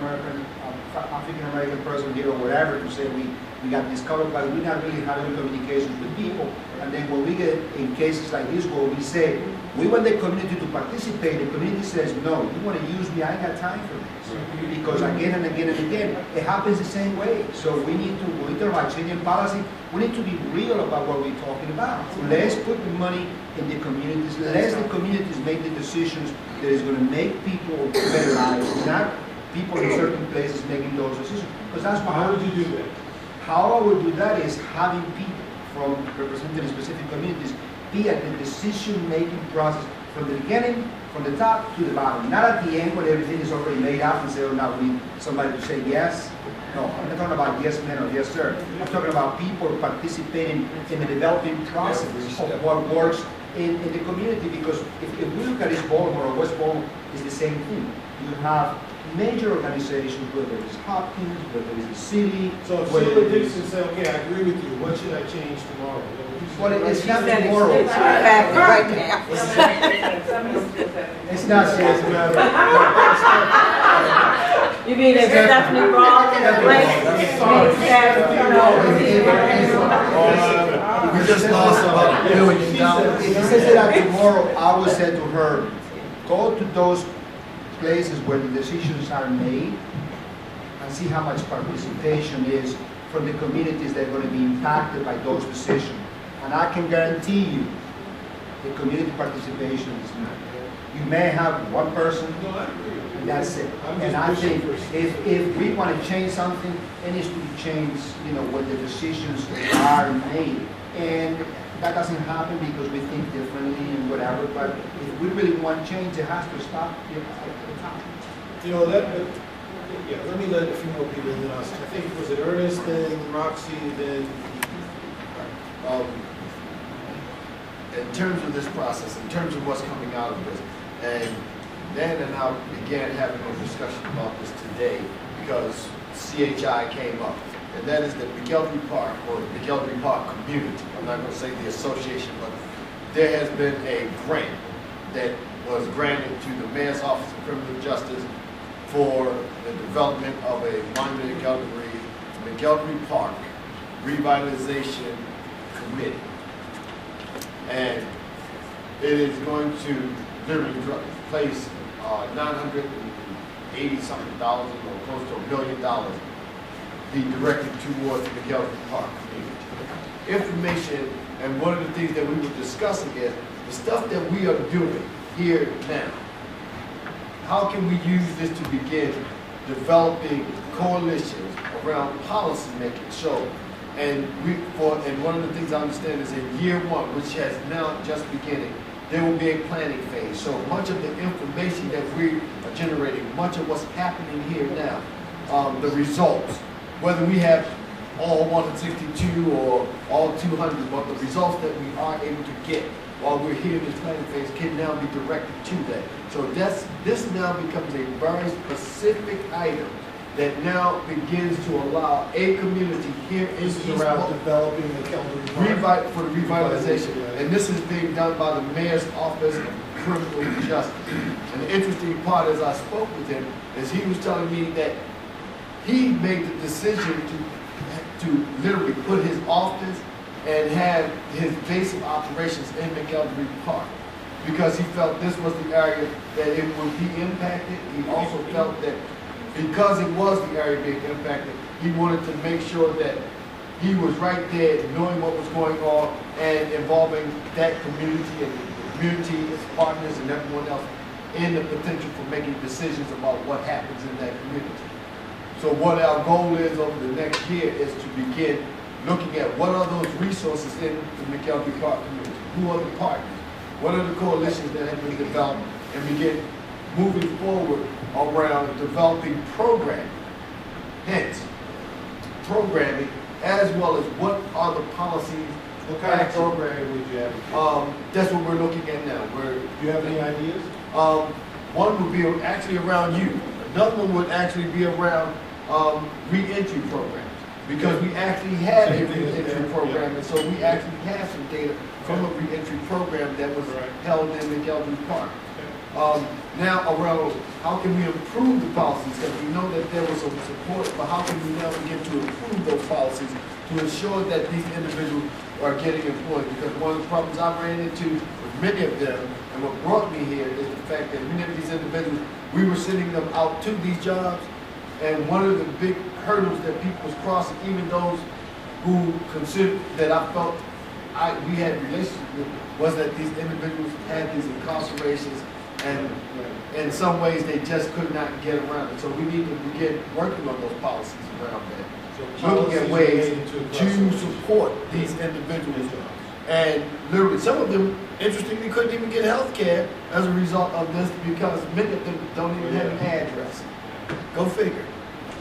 American person here, or whatever, to say we got discovered, but we're not really having communications with people. And then when we get in cases like this where we say, we want the community to participate, the community says, no, you want to use me, I ain't got time for this. Because again and again and again, it happens the same way. So we need to, when we talk about changing policy, we need to be real about what we're talking about. Let's put the money in the communities, let the communities make the decisions that is going to make people better lives, not people in certain places making those decisions. Because that's what. How would you do that? How I would do that is having people from representing specific communities be at the decision-making process from the beginning, from the top to the bottom. Not at the end when everything is already made up and say, oh, now we need somebody to say yes. No, I'm not talking about yes, man, or yes, sir. I'm talking about people participating in the developing process of what works in the community. Because if we look at East Baltimore or West Baltimore, it's the same thing. You have major organizations, whether it's Hopkins, whether it's the city. So if Sheila Dixon said, okay, I agree with you, what should I change tomorrow? Well, it's not tomorrow. Right now. It's not, it's You mean if Stephanie Ross in the we just lost about $1 billion. If you said that tomorrow, I would say to her, go to those places where the decisions are made and see how much participation is from the communities that are going to be impacted by those decisions. And I can guarantee you, the community participation is not there. You may have one person, and that's it. And I think if we want to change something, it needs to be changed, you know, when the decisions are made. And that doesn't happen because we think differently and whatever, but if we really want change, it has to stop at the top. You know, yeah, let me let a few more people in us. I think, was it Ernest, then Roxy, then... in terms of this process, in terms of what's coming out of this, and Dan and I began having a discussion about this today because CHI came up, and that is the McKelvey Park, or the McKelvey Park community. I'm not going to say the association, but there has been a grant that was granted to the Mayor's Office of Criminal Justice for the development of a monument gallery, McKelvey Park Revitalization Committee. And it is going to literally place $980-something or close to $1 million be directed towards the McKelvey Park community. Information, and one of the things that we were discussing is the stuff that we are doing here now. How can we use this to begin developing coalitions around policy making? So, and one of the things I understand is in year one, which has now just beginning, there will be a planning phase. So much of the information that we are generating, much of what's happening here now, the results, whether we have all 162 or all 200, but the results that we are able to get while we're here in this planning phase can now be directed to that. So this now becomes a very specific item that now begins to allow a community here in This is East around Baltimore developing the Kelder Park. for the revitalization. Yeah. And this is being done by the Mayor's Office of Criminal Justice. And the interesting part as I spoke with him is he was telling me that he made the decision to literally put his office and have his base of operations in McElderry Park because he felt this was the area that it would be impacted. He also felt that because it was the area being impacted, he wanted to make sure that he was right there knowing what was going on and involving that community and the community, its partners and everyone else in the potential for making decisions about what happens in that community. So what our goal is over the next year is to begin looking at what are those resources in the McElderry Park community? Who are the partners? What are the coalitions that have been developed? And begin moving forward around developing programming. Hence, programming as well as what are the policies. What kind of programming would you have? That's what we're looking at now. Do you have any ideas? One would be actually around youth. Another one would actually be around re-entry programs. Because we actually have a re-entry program, and so we actually have some data from a re-entry program that was held in McElderry Park. Now around how can we improve the policies, because we know that there was some support, but how can we now begin to improve those policies to ensure that these individuals are getting employed? Because one of the problems I ran into with many of them, and what brought me here, is the fact that many of these individuals, we were sending them out to these jobs, and one of the big hurdles that people was crossing, even those who considered that I felt we had relationships with, was that these individuals had these incarcerations, and in some ways they just could not get around it. So we need to begin working on those policies around that. So looking at ways to support these individuals. And literally, some of them, interestingly, couldn't even get health care as a result of this because many of them don't even have an address. Go figure.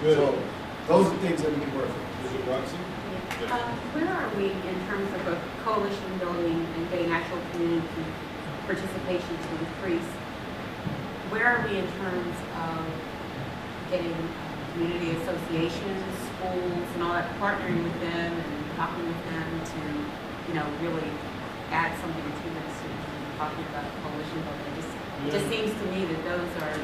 Good. So those are things that we can work on. Is it Roxy? Where are we in terms of a coalition building and getting actual community participation to increase? Where are we in terms of getting community associations, schools, and all that, partnering with them and talking with them to, really add something to this and talking about coalition building? It just seems to me that those are,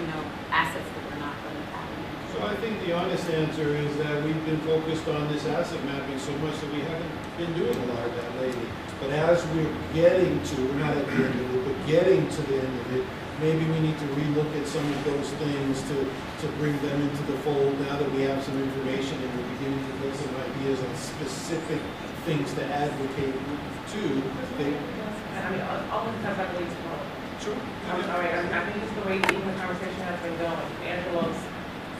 assets that we're not going to have. So I think the honest answer is that we've been focused on this asset mapping so much that we haven't been doing a lot of that lately. But as we're getting to, we're not at the end of it, but getting to the end of it, maybe we need to relook at some of those things to bring them into the fold now that we have some information and we're beginning to get some ideas on specific things to advocate to. All of the stuff I believe is wrong. Sure. I'm sorry, I think it's the way even the conversation has been going. Angelo's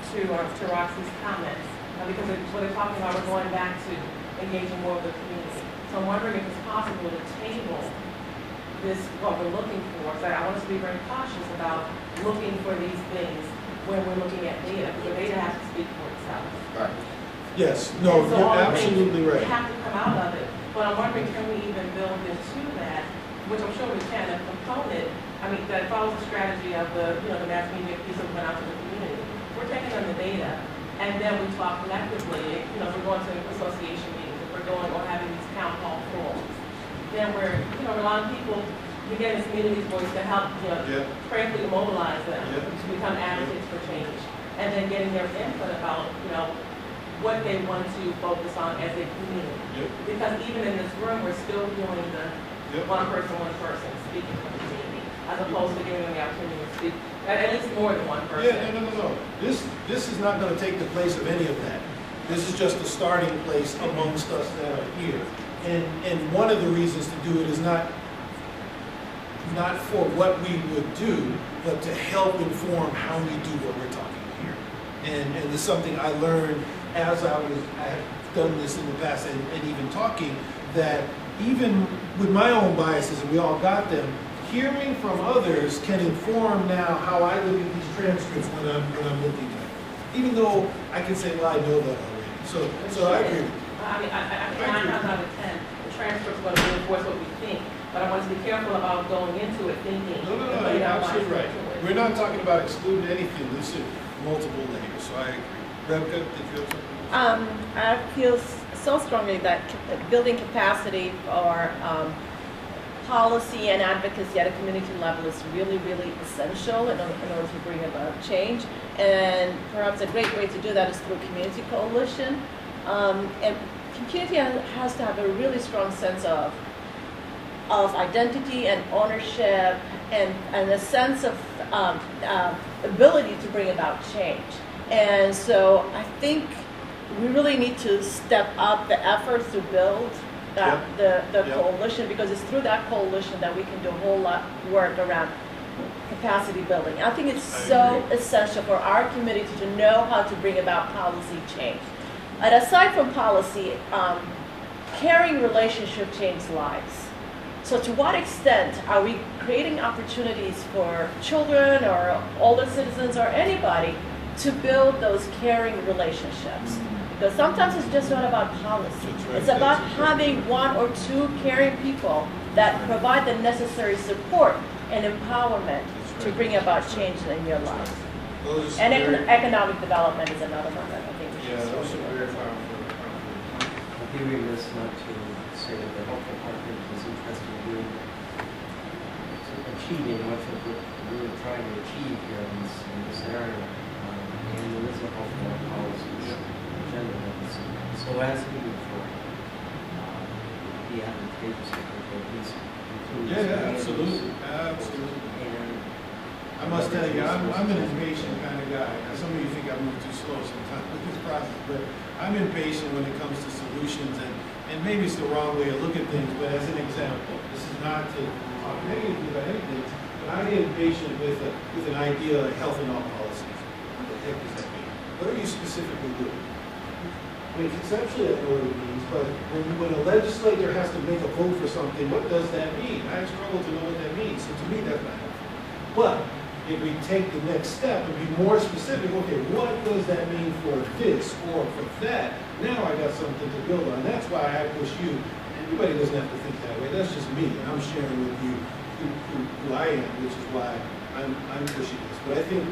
to Roxy's comments, because what they're talking about, we're going back to engaging more of the community. So I'm wondering if it's possible to table this, what we're looking for. So I want us to be very cautious about looking for these things when we're looking at data, because the data has to speak for itself. Right. Yes, no, And so you're all the absolutely things right. have to come out of it. But I'm wondering, can we even build into that, which I'm sure we can, a component, that follows the strategy of the mass media piece that went out to the community. We're taking on the data, and then we talk collectively, if we're going to association meetings, if we're going or having these town hall forums, then we're, relying on people to get this community's voice to help, prayerfully mobilize them to become advocates for change. And then getting their input about, what they want to focus on as a community. Because even in this room, we're still doing the one person speaking for the community, as opposed to giving them the opportunity to speak, at least more than one person. Yeah, no. This is not going to take the place of any of that. This is just a starting place amongst us that are here. And one of the reasons to do it is not for what we would do, but to help inform how we do what we're talking here. And it's something I learned as I have done this in the past and even talking, that even with my own biases, and we all got them, hearing from others can inform now how I look at these transcripts when I'm looking at them. Even though I can say, well, I know that already. So I agree with you. I mean, 9 times out of 10, the transcript's going to reinforce what we think. But I want to be careful about going into it thinking. No, and putting you're our absolutely minds right. into it. We're not talking about excluding anything, this is multiple layers, so I agree. Rebecca, did you have something? I feel so strongly that building capacity for policy and advocacy at a community level is really, really essential in order to bring about change. And perhaps a great way to do that is through community coalition. And community has to have a really strong sense of identity and ownership and a sense of ability to bring about change. And so I think we really need to step up the efforts to build the coalition, because it's through that coalition that we can do a whole lot of work around capacity building. I think it's so essential for our community to know how to bring about policy change. And aside from policy, caring relationship change lives. So to what extent are we creating opportunities for children or older citizens or anybody to build those caring relationships? Because sometimes it's just not about policy. It's about having one or two caring people that provide the necessary support and empowerment to bring about change in your life. And economic development is another one that I think we should those are very powerful. I'd be remiss not to say that the health department is interested in achieving much of what we're trying to achieve here in this area. And there is a health care policies agenda that's so as we move forward, be advantageous if we could at least include Absolutely. And I must tell you, I'm an impatient kind of guy. Now, some of you think I move too slow sometimes with this process, but I'm impatient when it comes to solutions, and maybe it's the wrong way to look at things, but as an example, this is not to talk negatively about anything, but I get impatient with an idea like health and all policies. What the heck does that mean? What are you specifically doing? I mean, conceptually, I know what it means, but when a legislator has to make a vote for something, what does that mean? I struggle to know what that means, so to me, that's not helpful. But if we take the next step and be more specific, okay, what does that mean for this or for that? Now I got something to build on. That's why I push you. Everybody doesn't have to think that way. That's just me. I'm sharing with you who I am, which is why I'm pushing this. But I think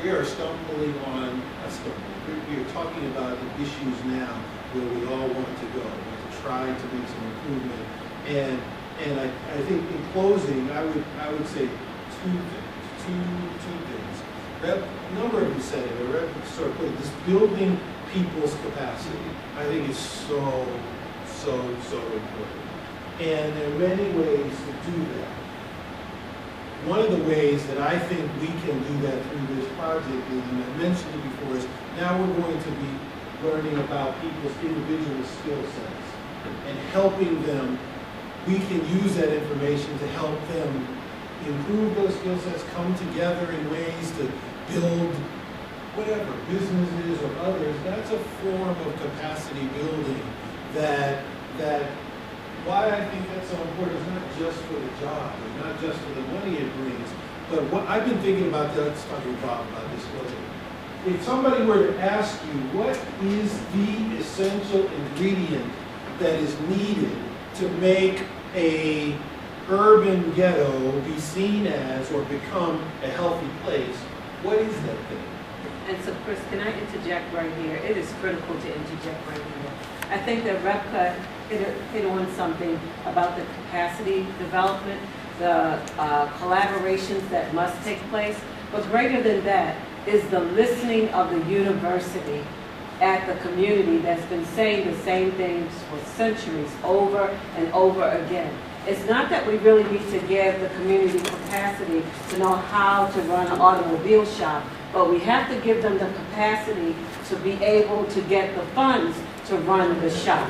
we are stumbling on a stumble. We are talking about the issues now where we all want to go, to try to make some improvement. And I think in closing, I would say two things. A number of you said it, or sort of put it, this building people's capacity, I think is so important. And there are many ways to do that. One of the ways that I think we can do that through this project is, and I mentioned it before, is now we're going to be learning about people's individual skill sets and helping them. We can use that information to help them improve those skill sets, come together in ways to build whatever, businesses or others. That's a form of capacity building that why I think that's so important is not just for the job, or not just for the money it brings, but what I've been thinking about, let's talk to Bob about this a little bit. If somebody were to ask you, what is the essential ingredient that is needed to make a urban ghetto be seen as or become a healthy place, what is that thing? And so, Chris, can I interject right here? It is critical to interject right here. I think that Rebecca hit on something about the capacity development, the collaborations that must take place. But greater than that is the listening of the university at the community that's been saying the same things for centuries over and over again. It's not that we really need to give the community capacity to know how to run an automobile shop, but we have to give them the capacity to be able to get the funds to run the shop.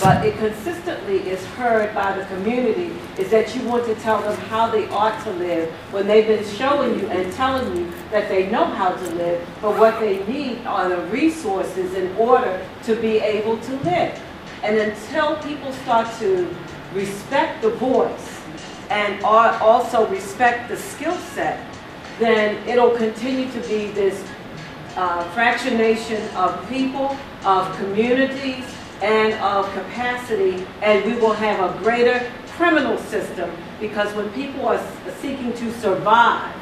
But it consistently is heard by the community is that you want to tell them how they ought to live when they've been showing you and telling you that they know how to live, but what they need are the resources in order to be able to live. And until people start to respect the voice and also respect the skill set, then it'll continue to be this fractionation of people, of communities, and of capacity, and we will have a greater criminal system, because when people are seeking to survive,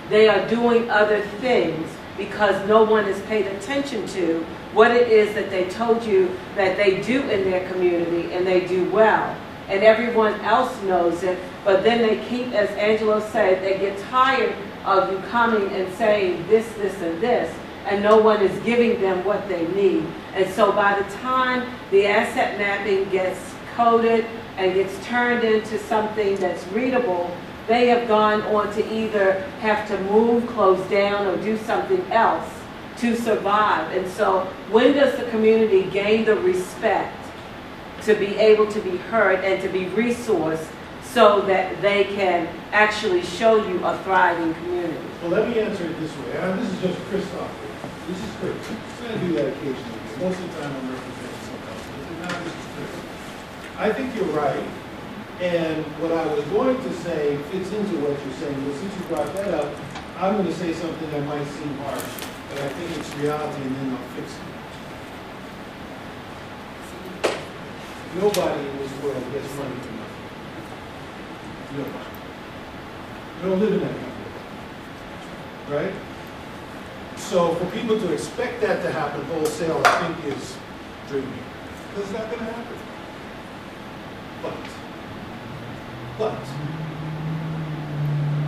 they are doing other things because no one is paid attention to what it is that they told you that they do in their community, and they do well. And everyone else knows it, but then they keep, as Angelo said, they get tired of you coming and saying this, this, and this, and no one is giving them what they need. And so by the time the asset mapping gets coded and gets turned into something that's readable, they have gone on to either have to move, close down, or do something else to survive. And so when does the community gain the respect to be able to be heard and to be resourced so that they can actually show you a thriving community? Well, let me answer it this way. This is just Christoph. This is Chris. I'm going to do that occasionally. Most of the time I'm representing something else. This is Chris. I think you're right. And what I was going to say fits into what you're saying. But since you brought that up, I'm going to say something that might seem harsh, but I think it's reality, and then I'll fix it. Nobody in this world gets money for nothing. Nobody. We don't live in that country. Right? So for people to expect that to happen wholesale, I think is dreaming. Because it's not going to happen. But,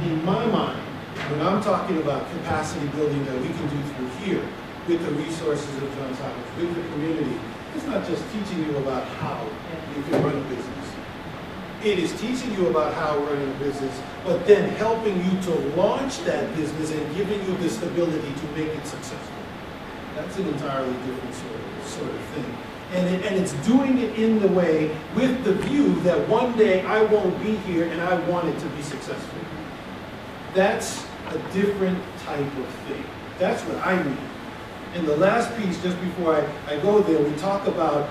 in my mind, when I'm talking about capacity building that we can do through here, with the resources of Johns Hopkins, with the community, it's not just teaching you about how you can run a business. It is teaching you about how running a business, but then helping you to launch that business and giving you the stability to make it successful. That's an entirely different sort of thing. And it's doing it in the way with the view that one day I won't be here and I want it to be successful. That's a different type of thing. That's what I mean. And the last piece, just before I go there, we talk about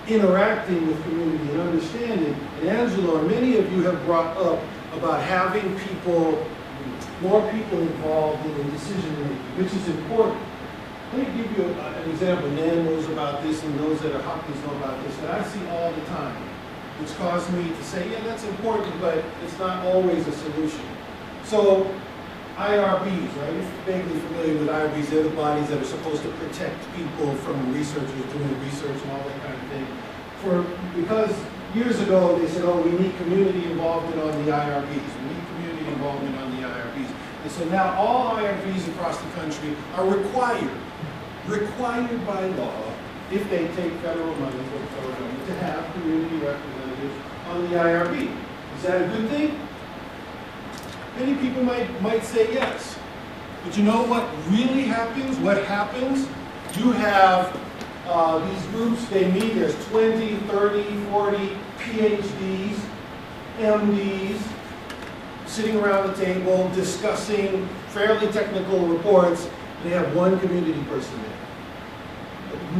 interacting with community and understanding. And Angelo, and many of you have brought up about having more people involved in the decision making, which is important. Let me give you an example. Nan knows about this, and those that are Hopkins know about this, that I see all the time, which caused me to say, yeah, that's important, but it's not always a solution. So IRBs, right? You're vaguely familiar with IRBs. They're the bodies that are supposed to protect people from researchers doing research and all that kind of thing. Because years ago they said, oh, we need community involvement on the IRBs. We need community involvement on the IRBs. And so now all IRBs across the country are required by law, if they take federal money from the federal government, to have community representatives on the IRB. Is that a good thing? Many people might say yes. But you know what really happens? What happens? You have these groups, they meet, there's 20, 30, 40 PhDs, MDs, sitting around the table discussing fairly technical reports, and they have one community person there.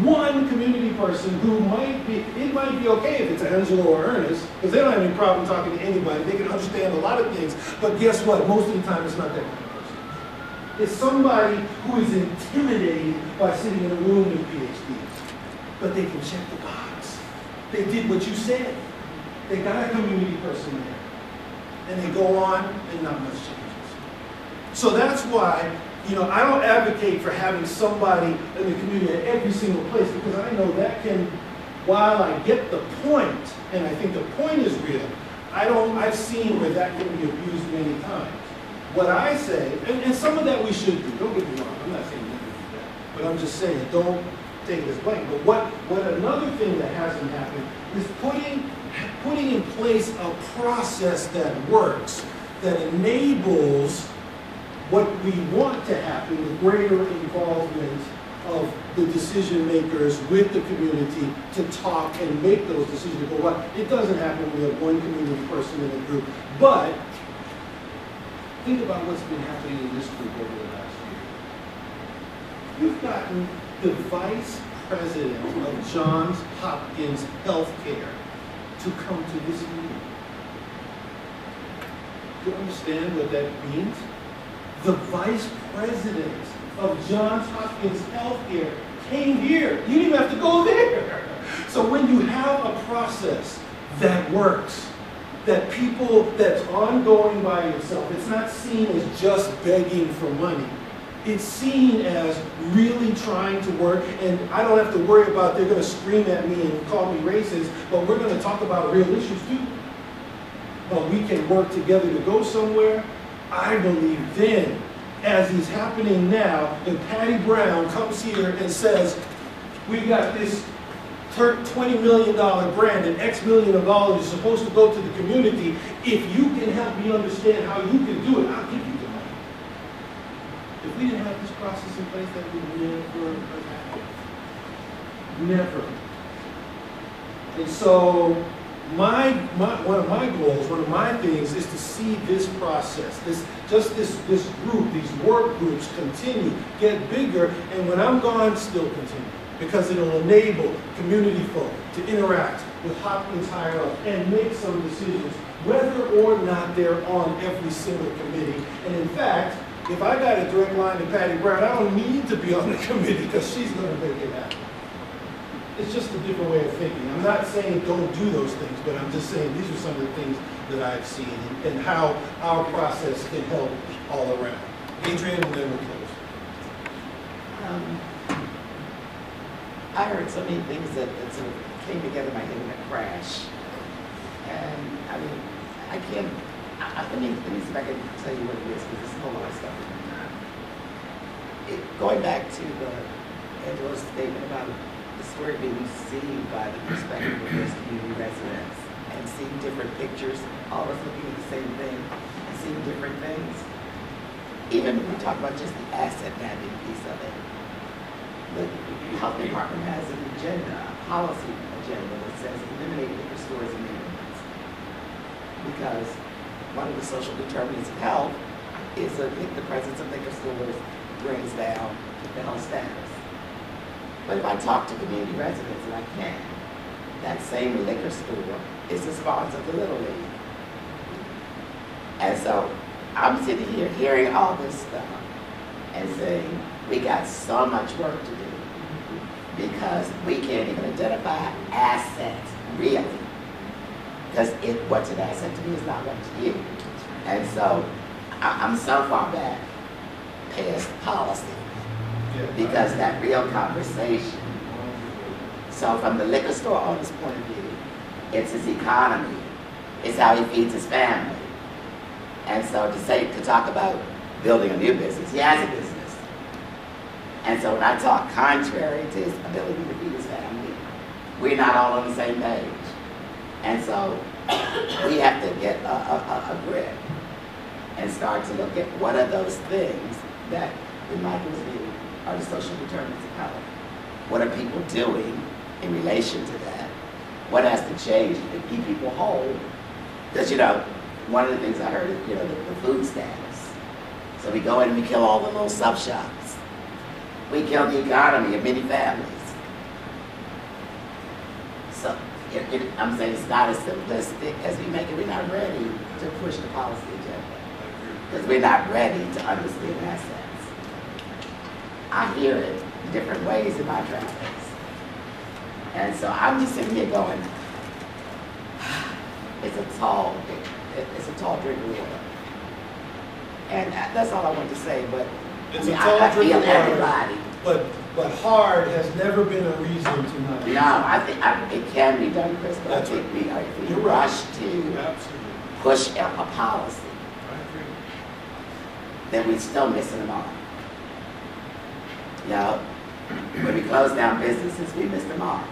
One community person who it might be okay if it's Angelo or Ernest, because they don't have any problem talking to anybody. They can understand a lot of things, but guess what? Most of the time it's not that kind of person. It's somebody who is intimidated by sitting in a room with PhDs, but they can check the box. They did what you said. They got a community person there. And they go on, and not much changes. So that's why, I don't advocate for having somebody in the community at every single place, because I know that can, while I get the point, and I think the point is real, I've seen where that can be abused many times. What I say, and some of that we should do, don't get me wrong, I'm not saying we should do that, but I'm just saying, don't take it as blame. But what another thing that hasn't happened is putting in place a process that works, that enables what we want to happen, the greater involvement of the decision makers with the community to talk and make those decisions. But what it doesn't happen when we have one community person in a group. But think about what's been happening in this group over the last year. You've gotten the vice president of Johns Hopkins Healthcare to come to this meeting. Do you understand what that means? The vice president of Johns Hopkins Healthcare came here. You didn't even have to go there. So when you have a process that works, that people, that's ongoing by itself. It's not seen as just begging for money. It's seen as really trying to work, and I don't have to worry about they're gonna scream at me and call me racist, but we're gonna talk about real issues too. But we can work together to go somewhere. I believe then, as is happening now, if Patty Brown comes here and says, we got this $20 million grant and X million of dollars is supposed to go to the community, if you can help me understand how you can do it, I'll give you the money. If we didn't have this process in place, that would never happen. Never. And so, one of my goals, one of my things is to see this process, this group, these work groups continue, get bigger, and when I'm gone, still continue. Because it'll enable community folk to interact with Hopkins higher up and make some decisions, whether or not they're on every single committee. And in fact, if I got a direct line to Patty Brown, I don't need to be on the committee because she's going to make it happen. It's just a different way of thinking. I'm not saying don't do those things, but I'm just saying these are some of the things that I've seen and how our process can help all around. Adrian, and then we'll close. I heard so many things that sort of came together in my head in a crash. And I mean, let me see if I can tell you what it is, because there's a whole lot of stuff. Going back to Angela's statement about the story being received by the perspective of those community residents and seeing different pictures, all of us looking at the same thing and seeing different things. Even when we talk about just the asset mapping piece of it, the health department has an agenda, a policy agenda that says eliminate liquor stores in neighborhoods. Because one of the social determinants of health is the presence of liquor stores brings down the health status. But if I talk to community residents, and I can, that same liquor store is the sponsor of the Little League. And so I'm sitting here hearing all this stuff and saying, we got so much work to do because we can't even identify assets, really. Because what's an asset to me is not what's to you. And so I'm so far back past policy because that real conversation. So from the liquor store owner's point of view, it's his economy. It's how he feeds his family. And so to talk about building a new business, he has a business. And so when I talk contrary to his ability to feed his family, we're not all on the same page. And so we have to get a grip and start to look at what are those things that, in Michael's view, are the social determinants of health. What are people doing in relation to that? What has to change to keep people whole? Because, one of the things I heard is, the food status. So we go in and we kill all the little sub shops. We kill the economy of many families. So I'm saying it's not as simplistic as we make it. We're not ready to push the policy agenda because we're not ready to understand assets. I hear it in different ways in my travels. And so I'm just sitting here going, it's a tall drink of water. And that's all I want to say, but It's I mean, a tall I drink feel of water, everybody. but hard has never been a reason to not. No, I think it can be done, Chris, but I think we rush to push a policy that we're still missing the mark. When we close down businesses, we miss the mark.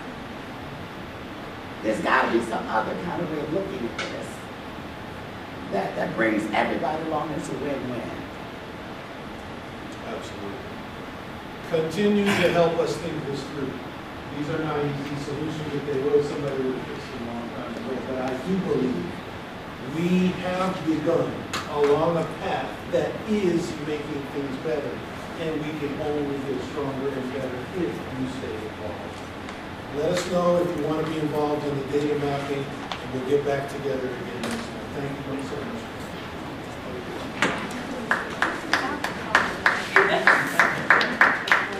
There's got to be some other kind of way of looking at this that brings everybody along into win-win. Absolutely. Continue to help us think this through. These are not easy solutions. If they were, somebody would have fixed them a long time ago. But I do believe we have begun along a path that is making things better. And we can only get stronger and better if you stay involved. Let us know if you want to be involved in the data mapping, and we'll get back together again next month. Thank you so much.